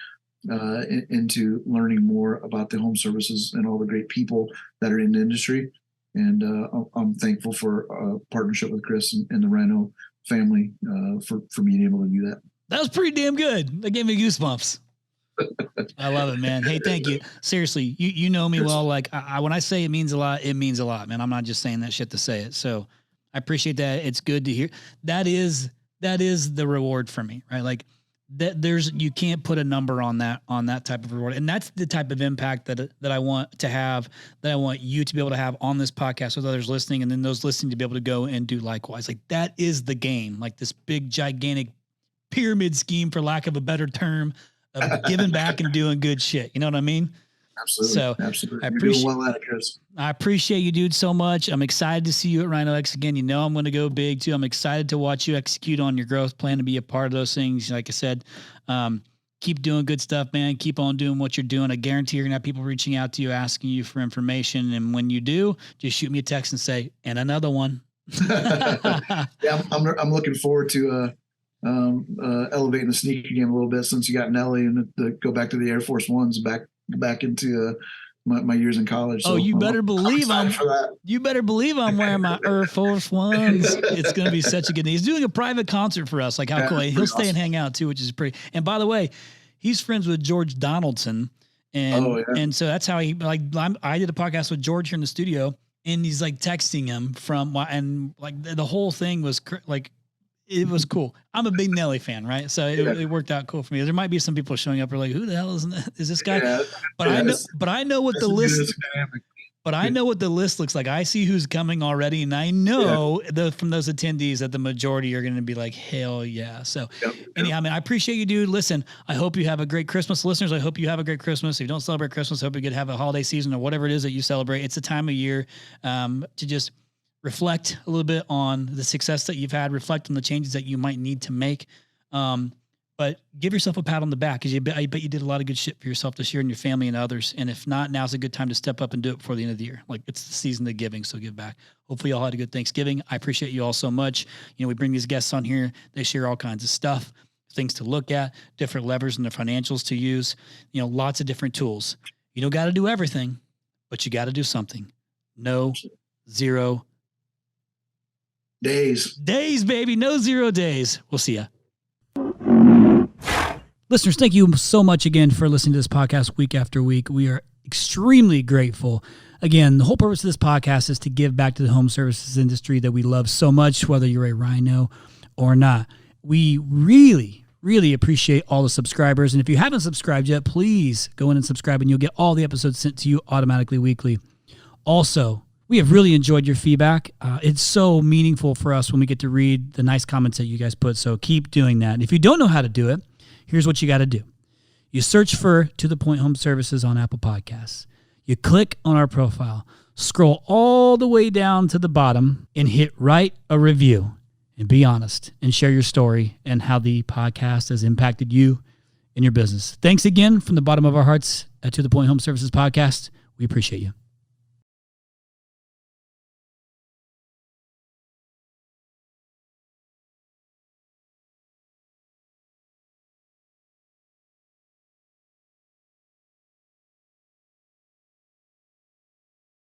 into learning more about the home services and all the great people that are in the industry. And I'm thankful for a partnership with Chris and the Rhino family for being able to do that. That was pretty damn good. That gave me goosebumps. I love it, man. Hey, thank you. Seriously, you know me well. Like when I say it means a lot, man. I'm not just saying that shit to say it. So I appreciate that. It's good to hear. That is the reward for me, right? Like you can't put a number on that type of reward. And that's the type of impact that I want to have, that I want you to be able to have on this podcast with others listening. And then those listening to be able to go and do likewise. Like that is the game, like this big, gigantic pyramid scheme, for lack of a better term, of giving back and doing good shit. You know what I mean? Absolutely. So absolutely. I You're doing well at it, Chris. I appreciate you, dude, so much. I'm excited to see you at RYNOx again. You know I'm going to go big too. I'm excited to watch you execute on your growth plan, to be a part of those things. Like I said, keep doing good stuff, man. Keep on doing what you're doing. I guarantee you're going to have people reaching out to you, asking you for information. And when you do, just shoot me a text and say, and another one. Yeah, I'm looking forward to elevating the sneaker game a little bit since you got Nelly, and go back to the Air Force Ones, back into my years in college. So you better believe you better believe I'm wearing my Air Force Ones. It's going to be such a good day. He's doing a private concert for us. Like how cool. He'll stay and hang out too, which is pretty. And by the way, he's friends with George Donaldson. And so that's how I did a podcast with George here in the studio, and he's like texting him and like the whole thing was like, it was cool. I'm a big Nelly fan, right? So it worked out cool for me. There might be some people showing up who are like, who the hell is this guy? Yeah, I know what the list. But I know what the list looks like. I see who's coming already, and I know from those attendees that the majority are going to be like, hell yeah. So anyhow, I mean, I appreciate you, dude. Listen, I hope you have a great Christmas. Listeners, I hope you have a great Christmas. If you don't celebrate Christmas, I hope you get to have a holiday season or whatever it is that you celebrate. It's a time of year to just reflect a little bit on the success that you've had, reflect on the changes that you might need to make. But give yourself a pat on the back, because I bet you did a lot of good shit for yourself this year and your family and others. And if not, now's a good time to step up and do it before the end of the year. Like, it's the season of giving, so give back. Hopefully y'all had a good Thanksgiving. I appreciate you all so much. You know, we bring these guests on here. They share all kinds of stuff, things to look at, different levers in the financials to use, you know, lots of different tools. You don't got to do everything, but you got to do something. No 0 days, baby. No 0 days. We'll see ya. Listeners, thank you so much again for listening to this podcast week after week. We are extremely grateful. Again, the whole purpose of this podcast is to give back to the home services industry that we love so much, whether you're a Rhino or not. We really, really appreciate all the subscribers. And if you haven't subscribed yet, please go in and subscribe, and you'll get all the episodes sent to you automatically weekly. Also, we have really enjoyed your feedback. It's so meaningful for us when we get to read the nice comments that you guys put. So keep doing that. And if you don't know how to do it, here's what you got to do. You search for To The Point Home Services on Apple Podcasts. You click on our profile, scroll all the way down to the bottom, and hit write a review. And be honest and share your story and how the podcast has impacted you and your business. Thanks again from the bottom of our hearts at To The Point Home Services Podcast. We appreciate you.